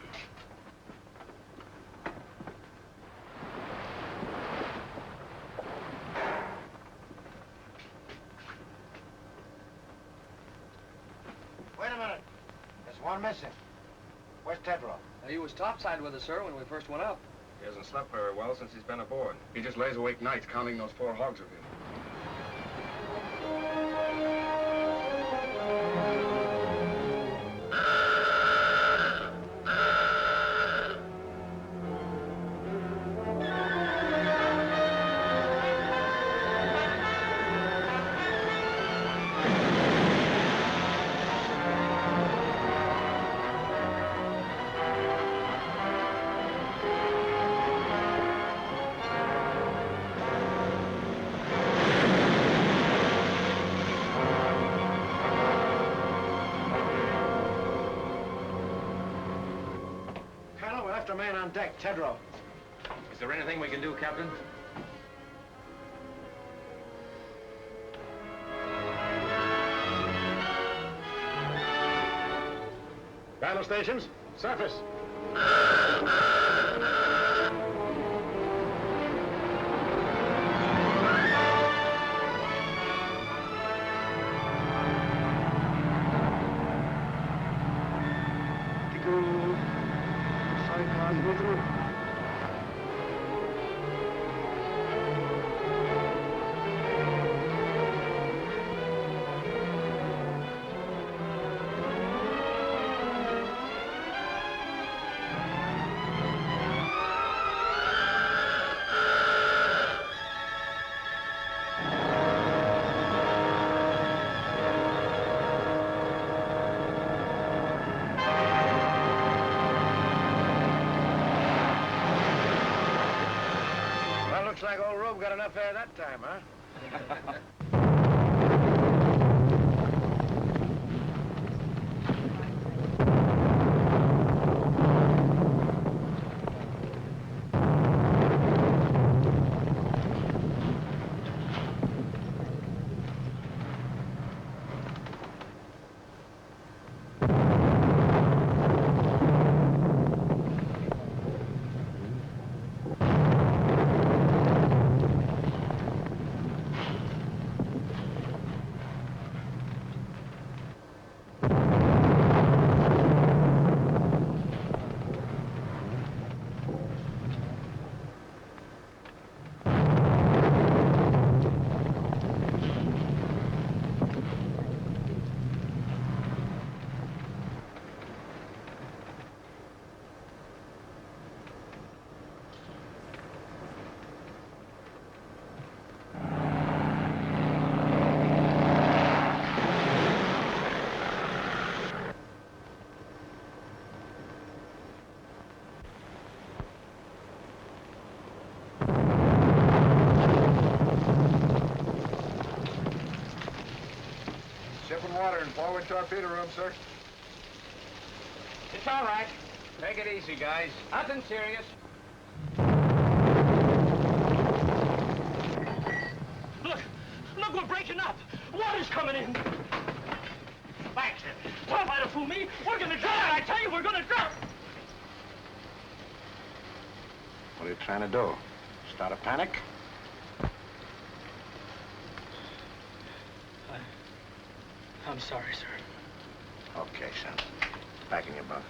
Wait a minute. There's one missing. Where's Tedrow? He was topside with us, sir, when we first went up. He hasn't slept very well since he's been aboard. He just lays awake nights counting those 4 hogs of his. after man on deck, Tedrow. Is there anything we can do, Captain? Battle stations, surface. Looks like old Rube got enough air that time, huh? Water in forward torpedo room, sir. It's all right. Take it easy, guys. Nothing serious. Look, we're breaking up. Water's coming in. Baxter, don't try to fool me. We're gonna drown. I tell you, we're gonna drown. What are you trying to do? Start a panic? I'm sorry, sir. Okay, son. Back in your bunk.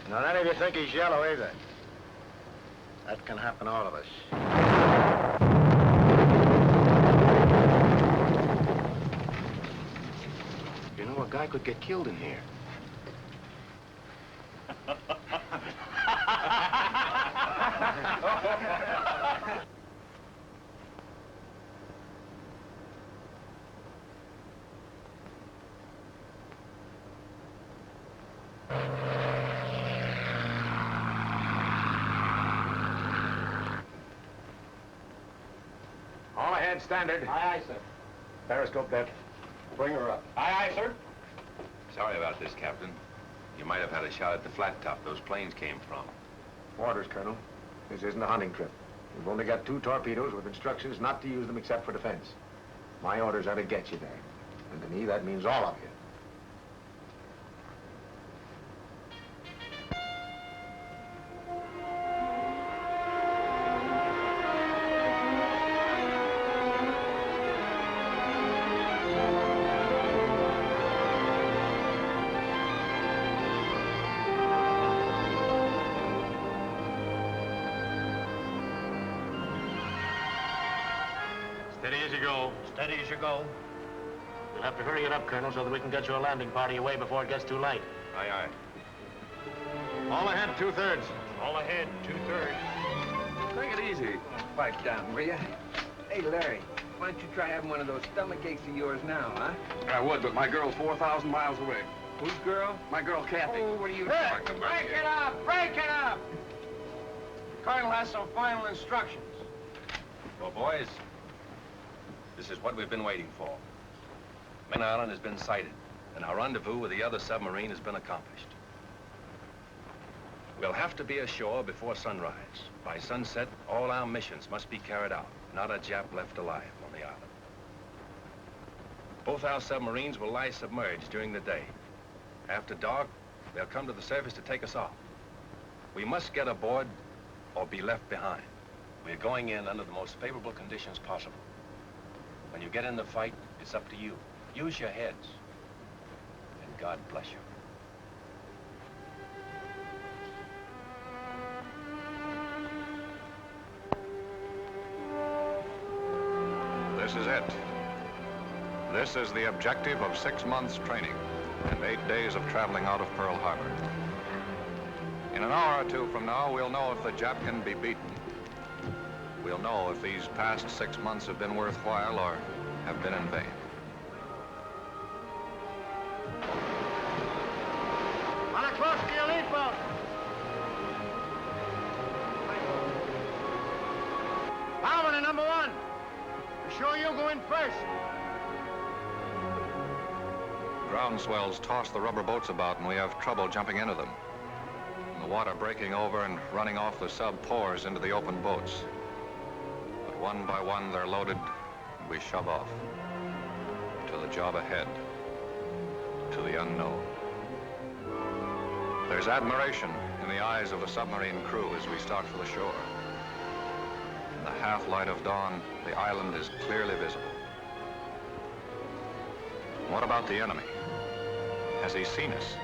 Now, none of you think he's yellow either. That can happen to all of us. You know, a guy could get killed in here. All ahead, standard. Aye, aye, sir. Periscope that. Bring her up. Aye, aye, sir. Sorry about this, Captain. You might have had a shot at the flat top those planes came from. Orders, Colonel. This isn't a hunting trip. We've only got 2 torpedoes with instructions not to use them except for defense. My orders are to get you there. And to me, that means all of you. Steady as you go. Steady as you go. You'll have to hurry it up, Colonel, so that we can get your landing party away before it gets too late. Aye, aye. All ahead, 2/3. All ahead, 2/3. Take it easy. Pipe down, will you? Hey, Larry, why don't you try having one of those stomach aches of yours now, huh? I would, but my girl's 4,000 miles away. Whose girl? My girl, Kathy. Oh, what are you Hey, talking about? break here? it up! Break it up! The Colonel has some final instructions. Well, boys, this is what we've been waiting for. Main Island has been sighted, and our rendezvous with the other submarine has been accomplished. We'll have to be ashore before sunrise. By sunset, all our missions must be carried out. Not a Jap left alive on the island. Both our submarines will lie submerged during the day. After dark, they'll come to the surface to take us off. We must get aboard or be left behind. We're going in under the most favorable conditions possible. When you get in the fight, it's up to you. Use your heads. And God bless you. This is it. This is the objective of 6 months' training and 8 days of traveling out of Pearl Harbor. In an hour or two from now, we'll know if the Jap can be beaten. We'll know if these past 6 months have been worthwhile or have been in vain. On a close to your lead boat. Bowman, number 1. Be sure you go in first. Ground swells toss the rubber boats about and we have trouble jumping into them. The water breaking over and running off the sub pours into the open boats. But one by one they're loaded and we shove off. To the job ahead. To the unknown. There's admiration in the eyes of the submarine crew as we start for the shore. In the half-light of dawn, the island is clearly visible. What about the enemy? Has he seen us?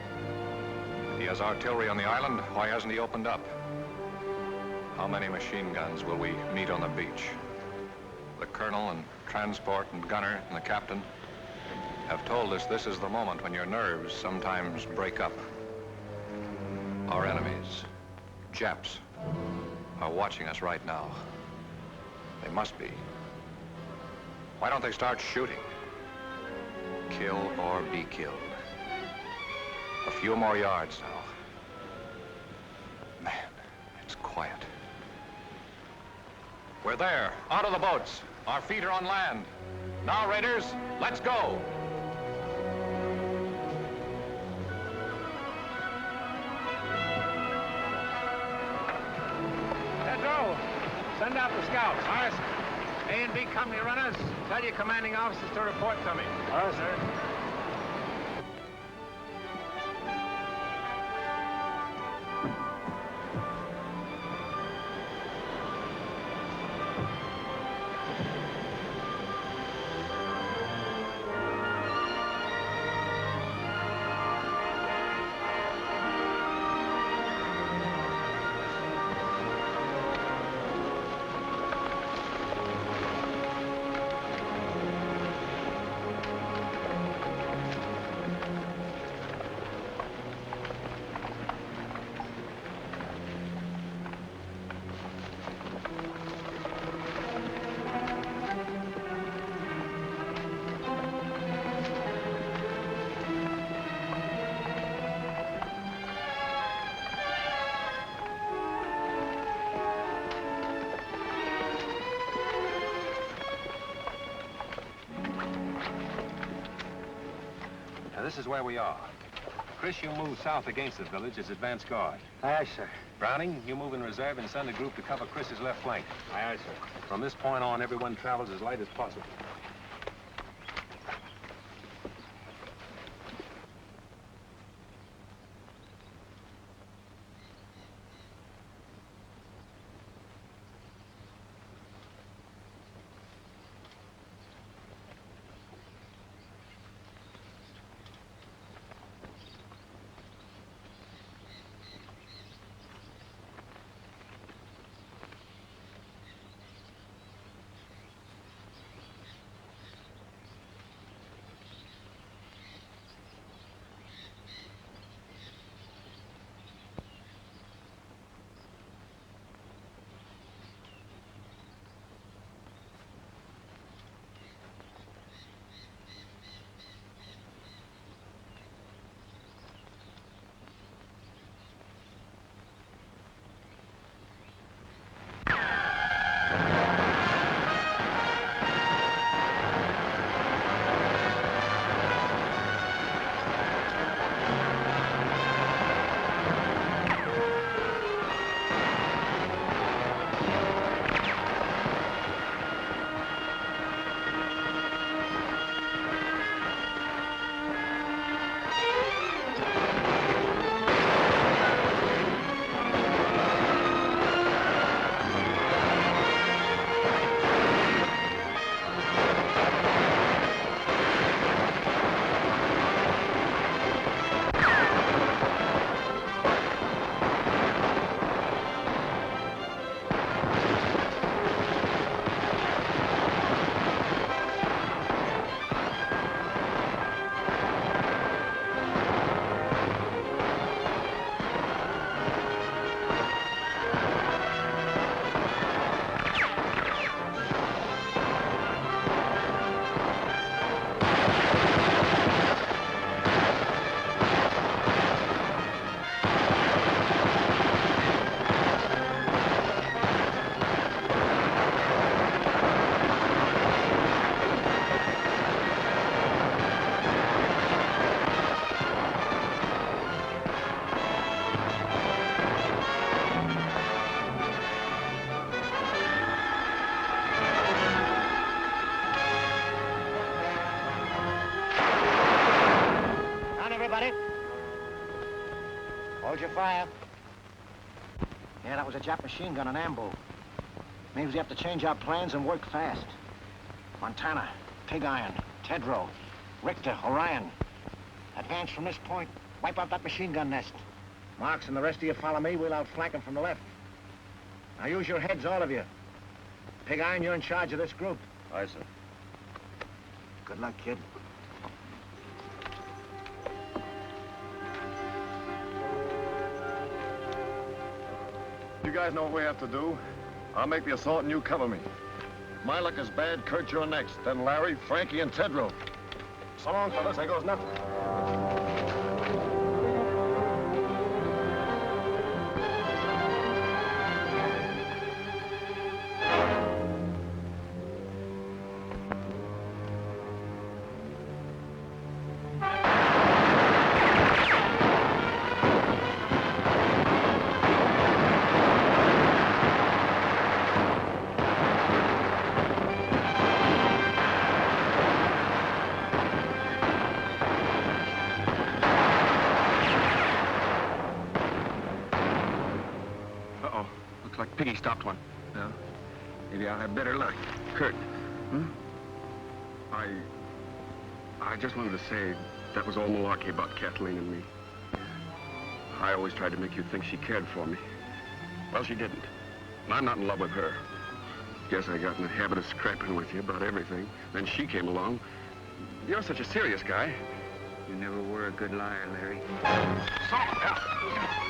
If he has artillery on the island, why hasn't he opened up? How many machine guns will we meet on the beach? The colonel and transport and gunner and the captain have told us this is the moment when your nerves sometimes break up. Our enemies, Japs, are watching us right now. They must be. Why don't they start shooting? Kill or be killed. A few more yards now. Man, it's quiet. We're there, out of the boats. Our feet are on land. Now, Raiders, let's go. Pedro, send out the scouts. All right, sir. A and B company runners, tell your commanding officers to report to me. All right, sir. Now, this is where we are. Chris, you move south against the village as advance guard. Aye, aye, sir. Browning, you move in reserve and send a group to cover Chris's left flank. Aye, aye, sir. From this point on, everyone travels as light as possible. your fire? Yeah, that was a Jap machine gun on ambo. Means we have to change our plans and work fast. Montana, Pig Iron, Tedrow, Richter, Orion. Advance from this point. Wipe out that machine gun nest. Marks and the rest of you follow me. We'll outflank them from the left. Now use your heads, all of you. Pig Iron, you're in charge of this group. Aye, sir. Good luck, kid. You guys know what we have to do. I'll make the assault and you cover me. If my luck is bad, Kurt, you're next. Then Larry, Frankie, and Tedrow. So long, fellas. There goes nothing. Piggy stopped one. Yeah? Maybe I'll have better luck. Kurt. Hmm? I just wanted to say that was all malarkey about Kathleen and me. I always tried to make you think she cared for me. Well, she didn't. And I'm not in love with her. Guess I got in the habit of scrapping with you about everything. Then she came along. You're such a serious guy. You never were a good liar, Larry.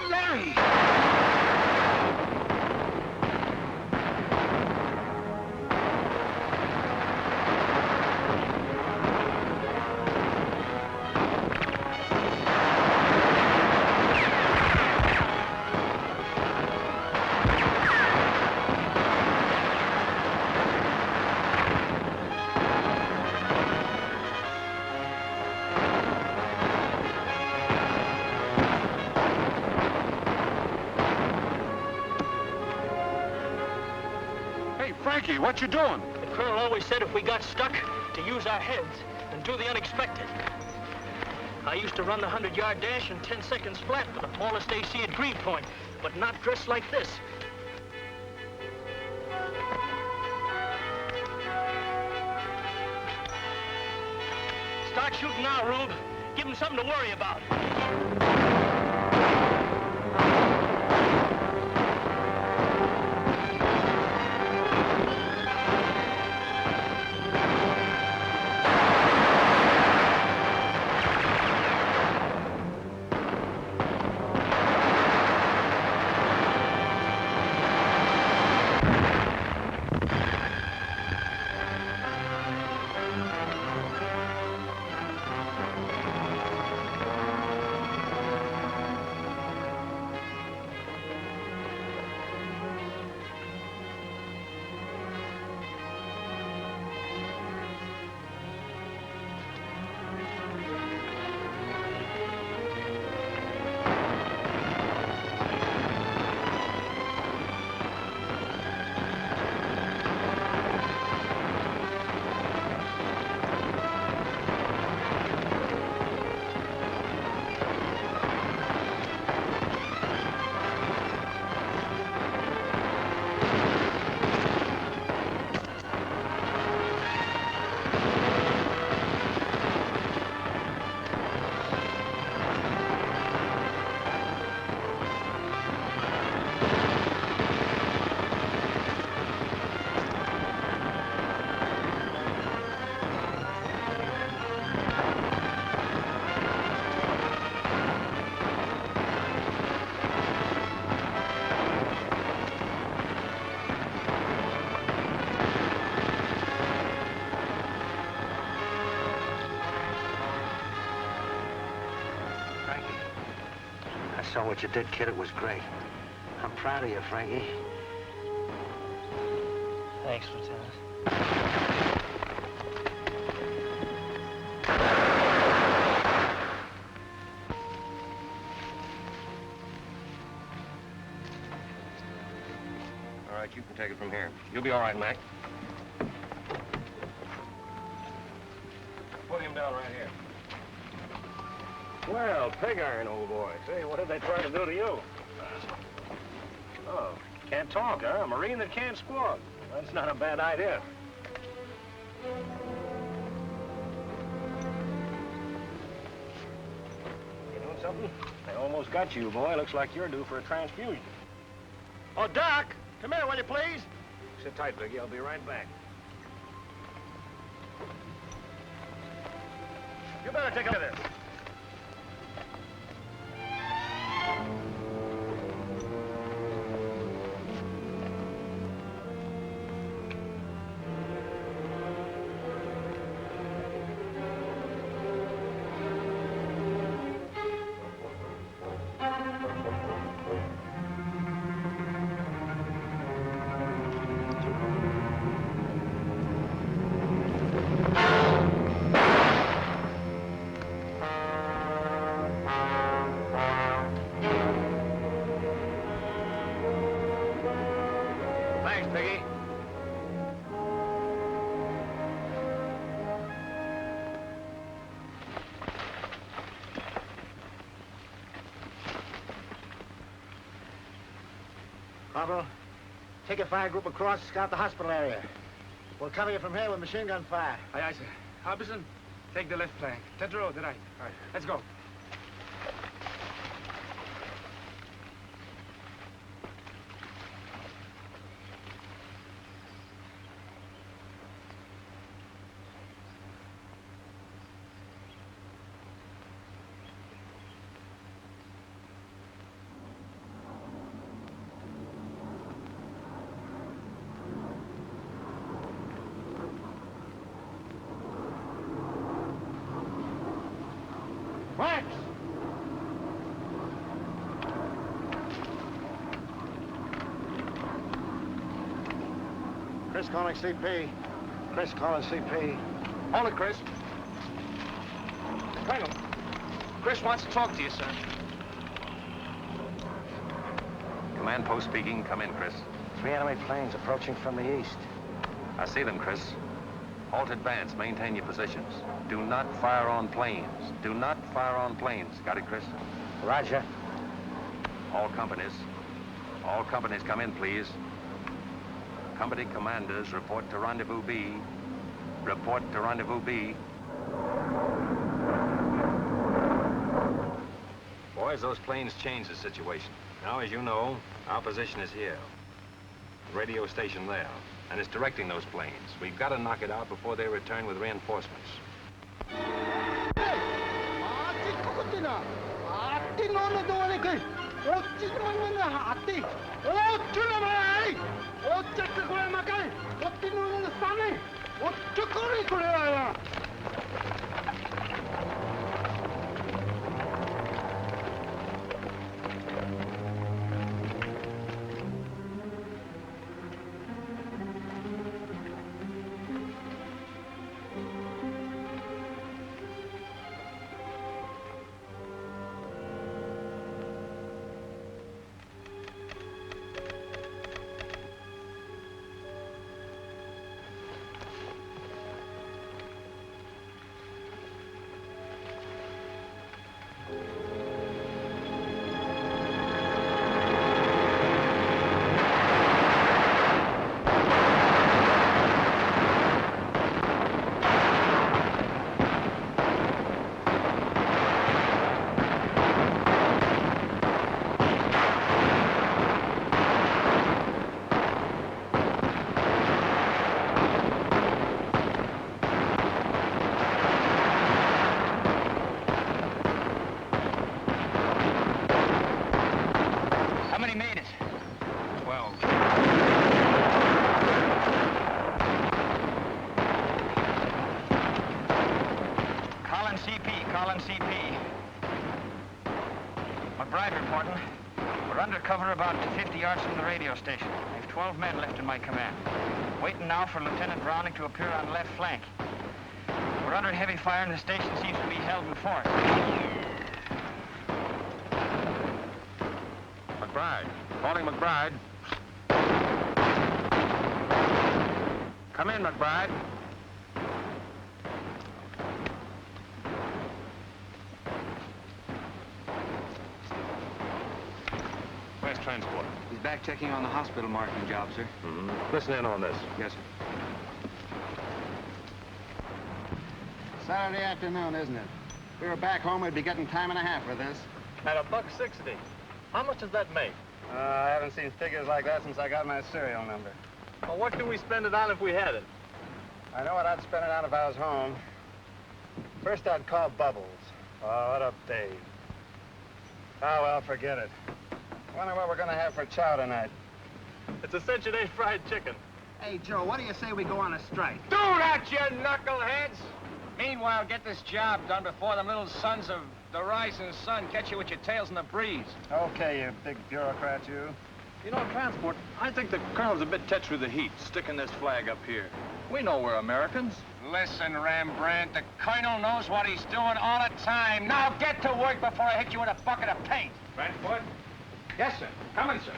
Larry! Frankie, what you doing? The colonel always said if we got stuck, to use our heads and do the unexpected. I used to run the 100-yard dash in 10 seconds flat with the smallest AC at Green Point, but not dressed like this. Start shooting now, Rube. Give him something to worry about. I saw what you did, kid. It was great. I'm proud of you, Frankie. Thanks, Lieutenant. All right, you can take it from here. You'll be all right, Mac. Put him down right here. Well, pig iron, old boy. Say, what did they try to do to you? Oh, can't talk, huh? A Marine that can't squawk. That's not a bad idea. You know something? They almost got you, boy. Looks like you're due for a transfusion. Oh, Doc, come here, will you please? Sit tight, Biggie. I'll be right back. You better take a look at this. Thanks, Biggie. Corporal, take a fire group across, scout the hospital area. We'll cover you from here with machine gun fire. Aye, aye, sir. Harbison, take the left flank. Tedro, the right. All right, let's go. Wax! Chris calling CP. Chris calling CP. Hold it, Chris. Colonel, Chris wants to talk to you, sir. Command post speaking. Come in, Chris. 3 enemy planes approaching from the east. I see them, Chris. Halt advance. Maintain your positions. Do not fire on planes. Do not fire on planes. Got it, Chris? Roger. All companies come in, please. Company commanders, report to Rendezvous B. Report to Rendezvous B. Boys, those planes changed the situation. Now, as you know, our position is here. The radio station there. And it's directing those planes. We've got to knock it out before they return with reinforcements. How many made it? 12. Colin CP, Colin CP. McBride reporting. We're under cover about 50 yards from the radio station. I've 12 men left in my command. Waiting now for Lieutenant Browning to appear on the left flank. We're under heavy fire and the station seems to be held in force. McBride. Calling McBride. Come in, McBride. transport? He's back checking on the hospital marking job, sir. Listen in on this. Yes, sir. Saturday afternoon, isn't it? If we were back home, we'd be getting time and a half for this. At $1.60. How much does that make? I haven't seen figures like that since I got my serial number. Well, what can we spend it on if we had it? I know what I'd spend it on if I was home. First, I'd call Bubbles. Oh, what a babe. Oh, well, forget it. Wonder what we're gonna have for chow tonight. It's a cinch it ain't fried chicken. Hey, Joe, what do you say we go on a strike? Do that, you knuckleheads! Meanwhile, get this job done before them little sons of the rising sun catch you with your tails in the breeze. Okay, you big bureaucrat, you. You know, transport, I think the colonel's a bit touched with the heat, sticking this flag up here. We know we're Americans. Listen, Rembrandt, the colonel knows what he's doing all the time. Now get to work before I hit you with a bucket of paint. Transport? Yes, sir. Coming, sir.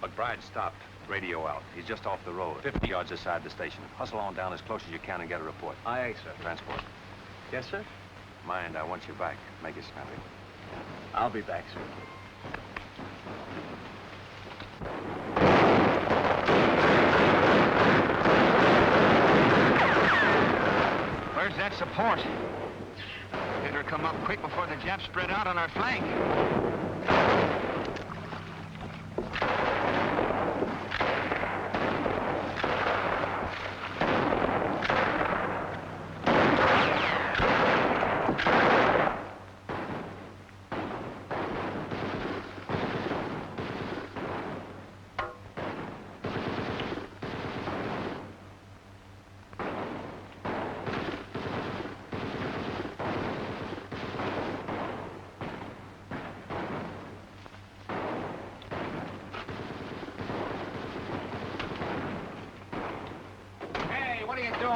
McBride stopped. Radio out. He's just off the road, 50 yards aside the station. Hustle on down as close as you can and get a report. Aye, aye, sir. Transport. Yes, sir? Mind, I want you back. Make it snappy. I'll be back, sir. Where's that support? Better come up quick before the Japs spread out on our flank.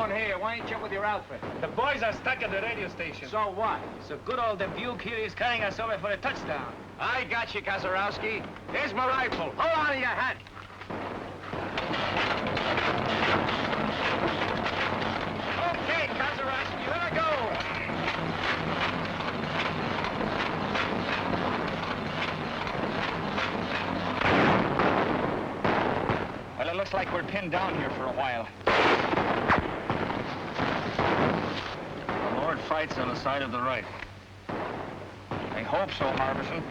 Here, why ain't you with your outfit? The boys are stuck at the radio station. So what? So good old Dubuque here is carrying us over for a touchdown. I got you, Kazarowski. Here's my rifle. Hold on to your hat. Okay, Kazarowski, let her go. Well, it looks like we're pinned down here for a while. Fights on the side of the right. I hope so, Harbison.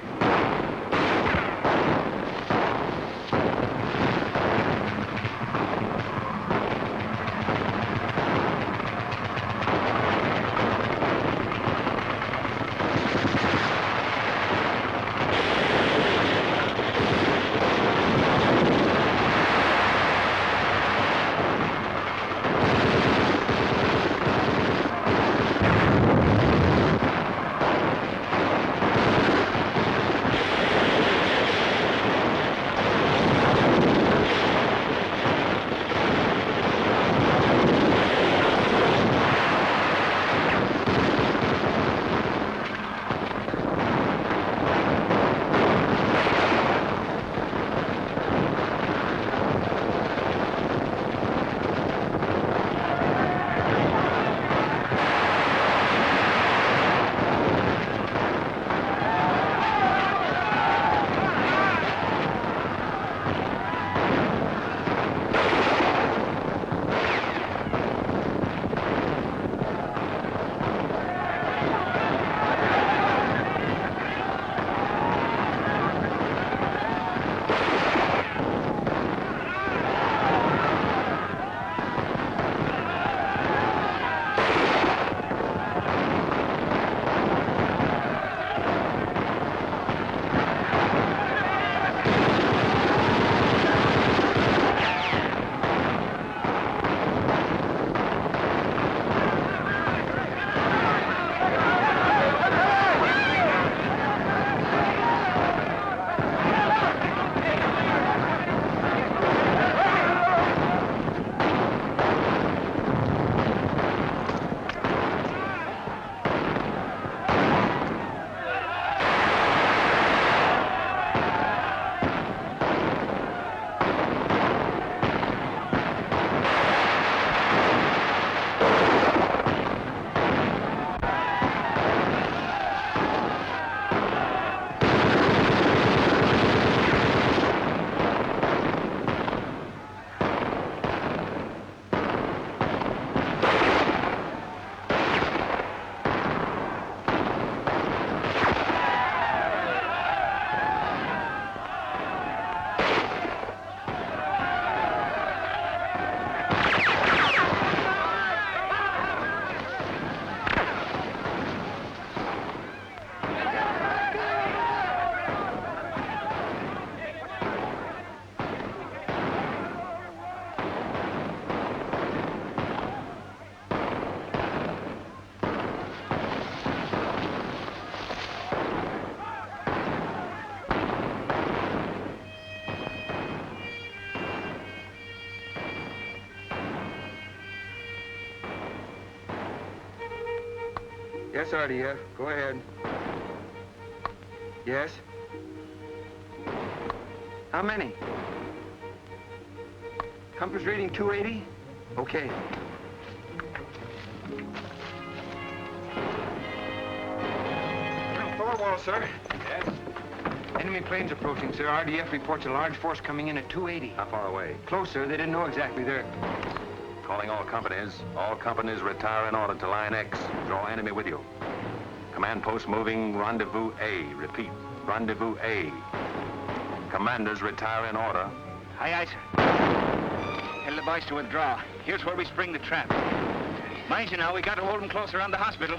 Yes, RDF. Go ahead. Yes? How many? Compass reading 280? Okay. Thorwald, sir. Yes? Enemy planes approaching, sir. RDF reports a large force coming in at 280. How far away? Closer. They didn't know exactly. They're... Calling all companies. All companies retire in order to line X. Draw enemy with you. Command post moving rendezvous A. Repeat. Rendezvous A. Commanders retire in order. Aye, aye, sir. Tell the boys to withdraw. Here's where we spring the trap. Mind you now, we got to hold them close around the hospital.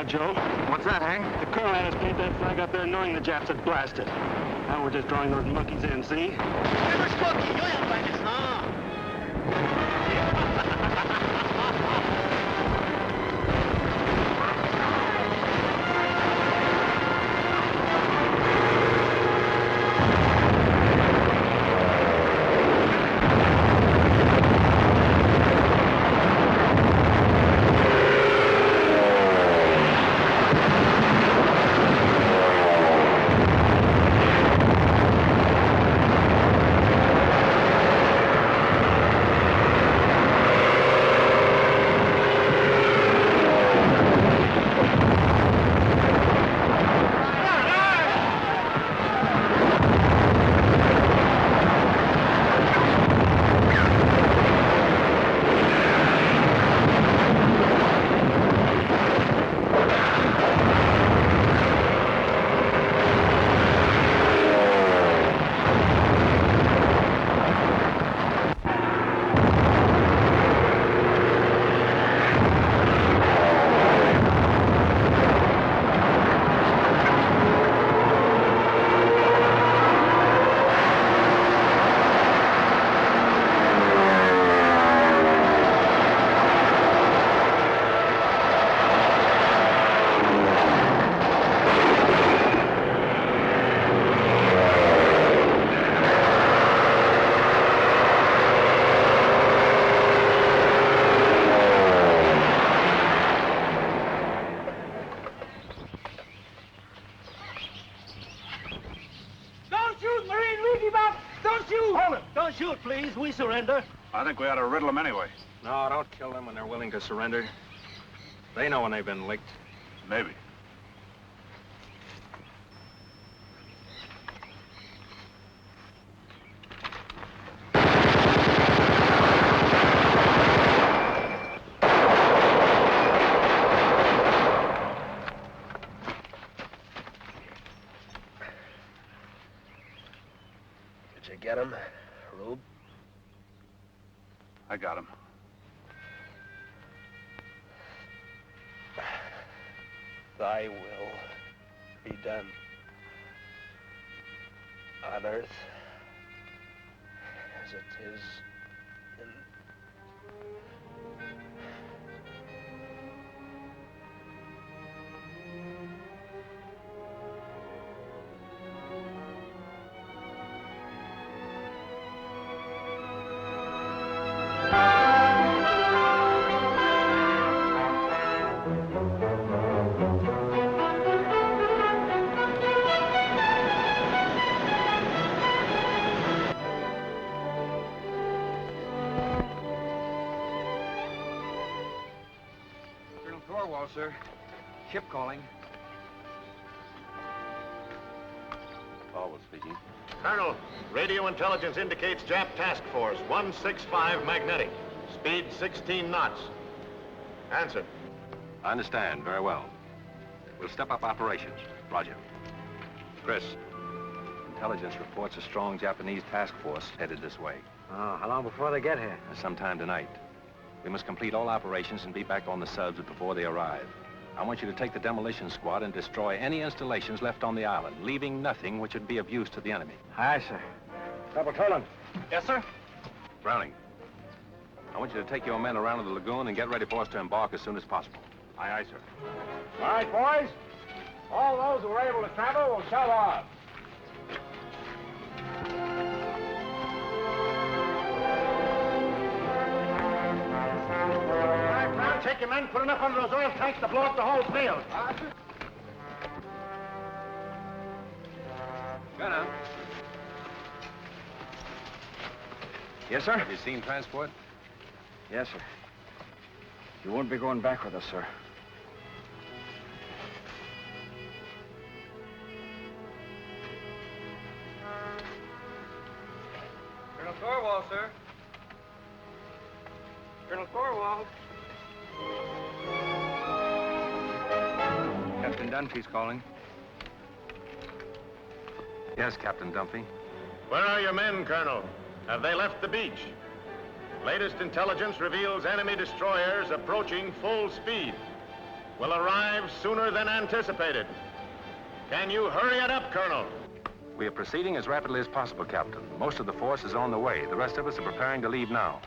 Now, Joe. What's that, Hank? The colonel had us paint that flag up there knowing the Japs had blasted. Now we're just drawing those monkeys in, see? surrender? I think we ought to riddle them anyway. No, don't kill them when they're willing to surrender. They know when they've been licked. Maybe. Did you get him, Rube? I got him. Thy will be done on earth as it is in... Colonel Thorwald, sir. Ship calling. Thorwald speaking. Colonel, radio intelligence indicates Jap Task Force 165 magnetic. Speed 16 knots. Answer. I understand. Very well. We'll step up operations. Roger. Chris, intelligence reports a strong Japanese task force headed this way. Oh, how long before they get here? Sometime tonight. We must complete all operations and be back on the subs before they arrive. I want you to take the demolition squad and destroy any installations left on the island, leaving nothing which would be of use to the enemy. Aye, sir. Double Tolan. Yes, sir? Browning, I want you to take your men around to the lagoon and get ready for us to embark as soon as possible. Aye, aye, sir. All right, boys. All those who are able to travel will shove off. Now take your men, put enough under those oil tanks to blow up the whole field. Go now. Yes, sir? Have you seen transport? Yes, sir. You won't be going back with us, sir. Colonel Thorwald, sir. Colonel Thorwald. Captain Dunphy's calling. Yes, Captain Dunphy. Where are your men, Colonel? Have they left the beach? Latest intelligence reveals enemy destroyers approaching full speed. Will arrive sooner than anticipated. Can you hurry it up, Colonel? We are proceeding as rapidly as possible, Captain. Most of the force is on the way. The rest of us are preparing to leave now.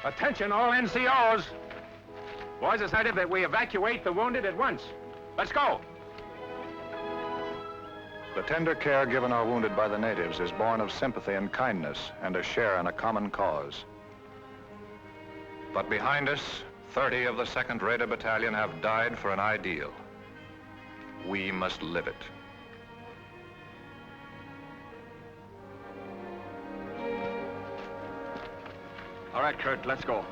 Attention, all NCOs. Boys decided that we evacuate the wounded at once. Let's go. The tender care given our wounded by the natives is born of sympathy and kindness and a share in a common cause. But behind us, 30 of the 2nd Raider Battalion have died for an ideal. We must live it. All right, Kurt, let's go.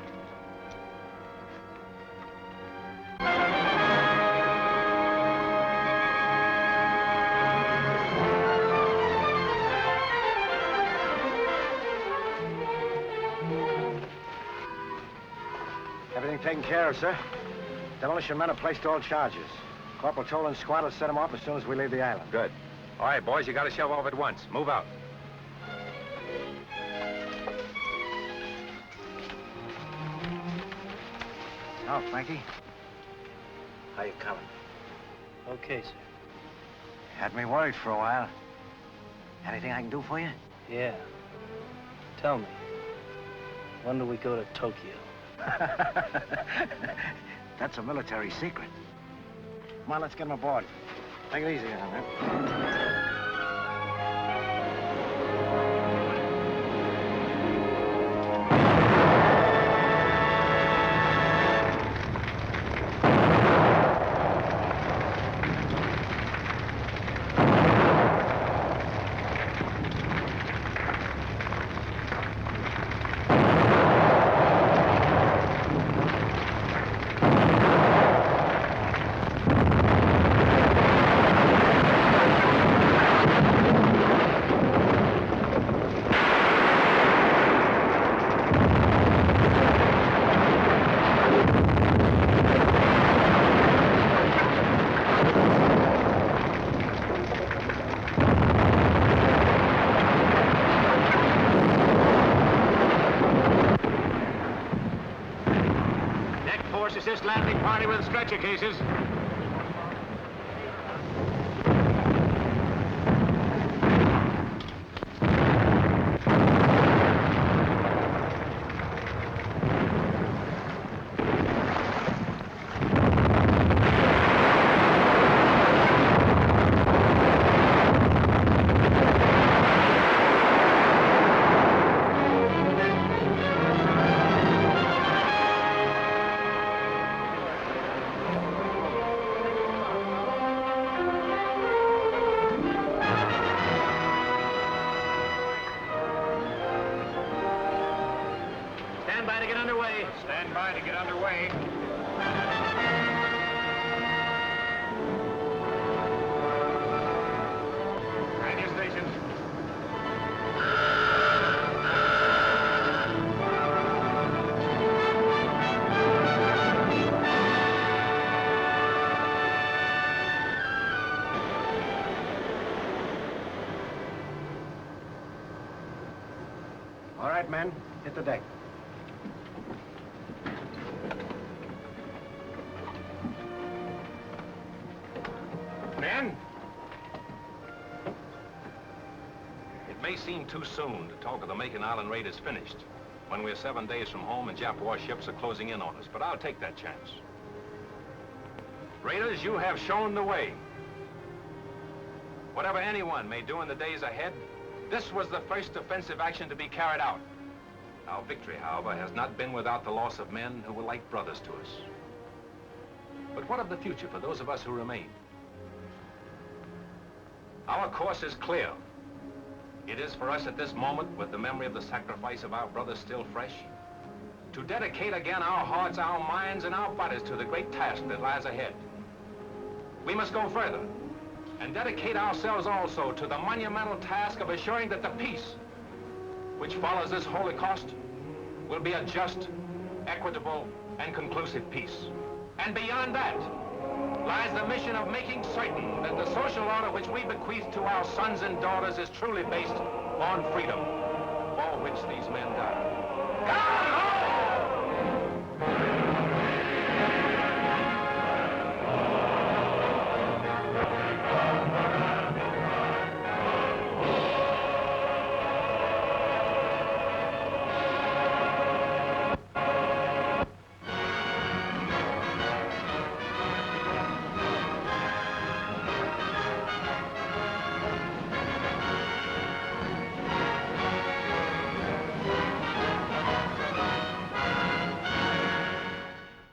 Everything taken care of, sir. Demolition men have placed all charges. Corporal Tolan's squad will set them off as soon as we leave the island. Good. All right, boys, you got to shove off at once. Move out. Now, Frankie. How you coming? Okay, sir. Had me worried for a while. Anything I can do for you? Yeah. Tell me, when do we go to Tokyo? That's a military secret. Come on, let's get him aboard. Take it easy now, man. first landing party with stretcher cases. Stand by to get underway. Stand by to get underway. Radio stations. All right, men, hit the deck. Men? It may seem too soon to talk of the Macon Island raid as finished, when we're 7 days from home and Jap warships are closing in on us, but I'll take that chance. Raiders, you have shown the way. Whatever anyone may do in the days ahead, this was the first offensive action to be carried out. Our victory, however, has not been without the loss of men who were like brothers to us. But what of the future for those of us who remain? Our course is clear. It is for us at this moment, with the memory of the sacrifice of our brothers still fresh, to dedicate again our hearts, our minds, and our bodies to the great task that lies ahead. We must go further and dedicate ourselves also to the monumental task of assuring that the peace which follows this Holocaust will be a just, equitable, and conclusive peace. And beyond that lies the mission of making certain that the social order which we bequeath to our sons and daughters is truly based on freedom, for which these men died.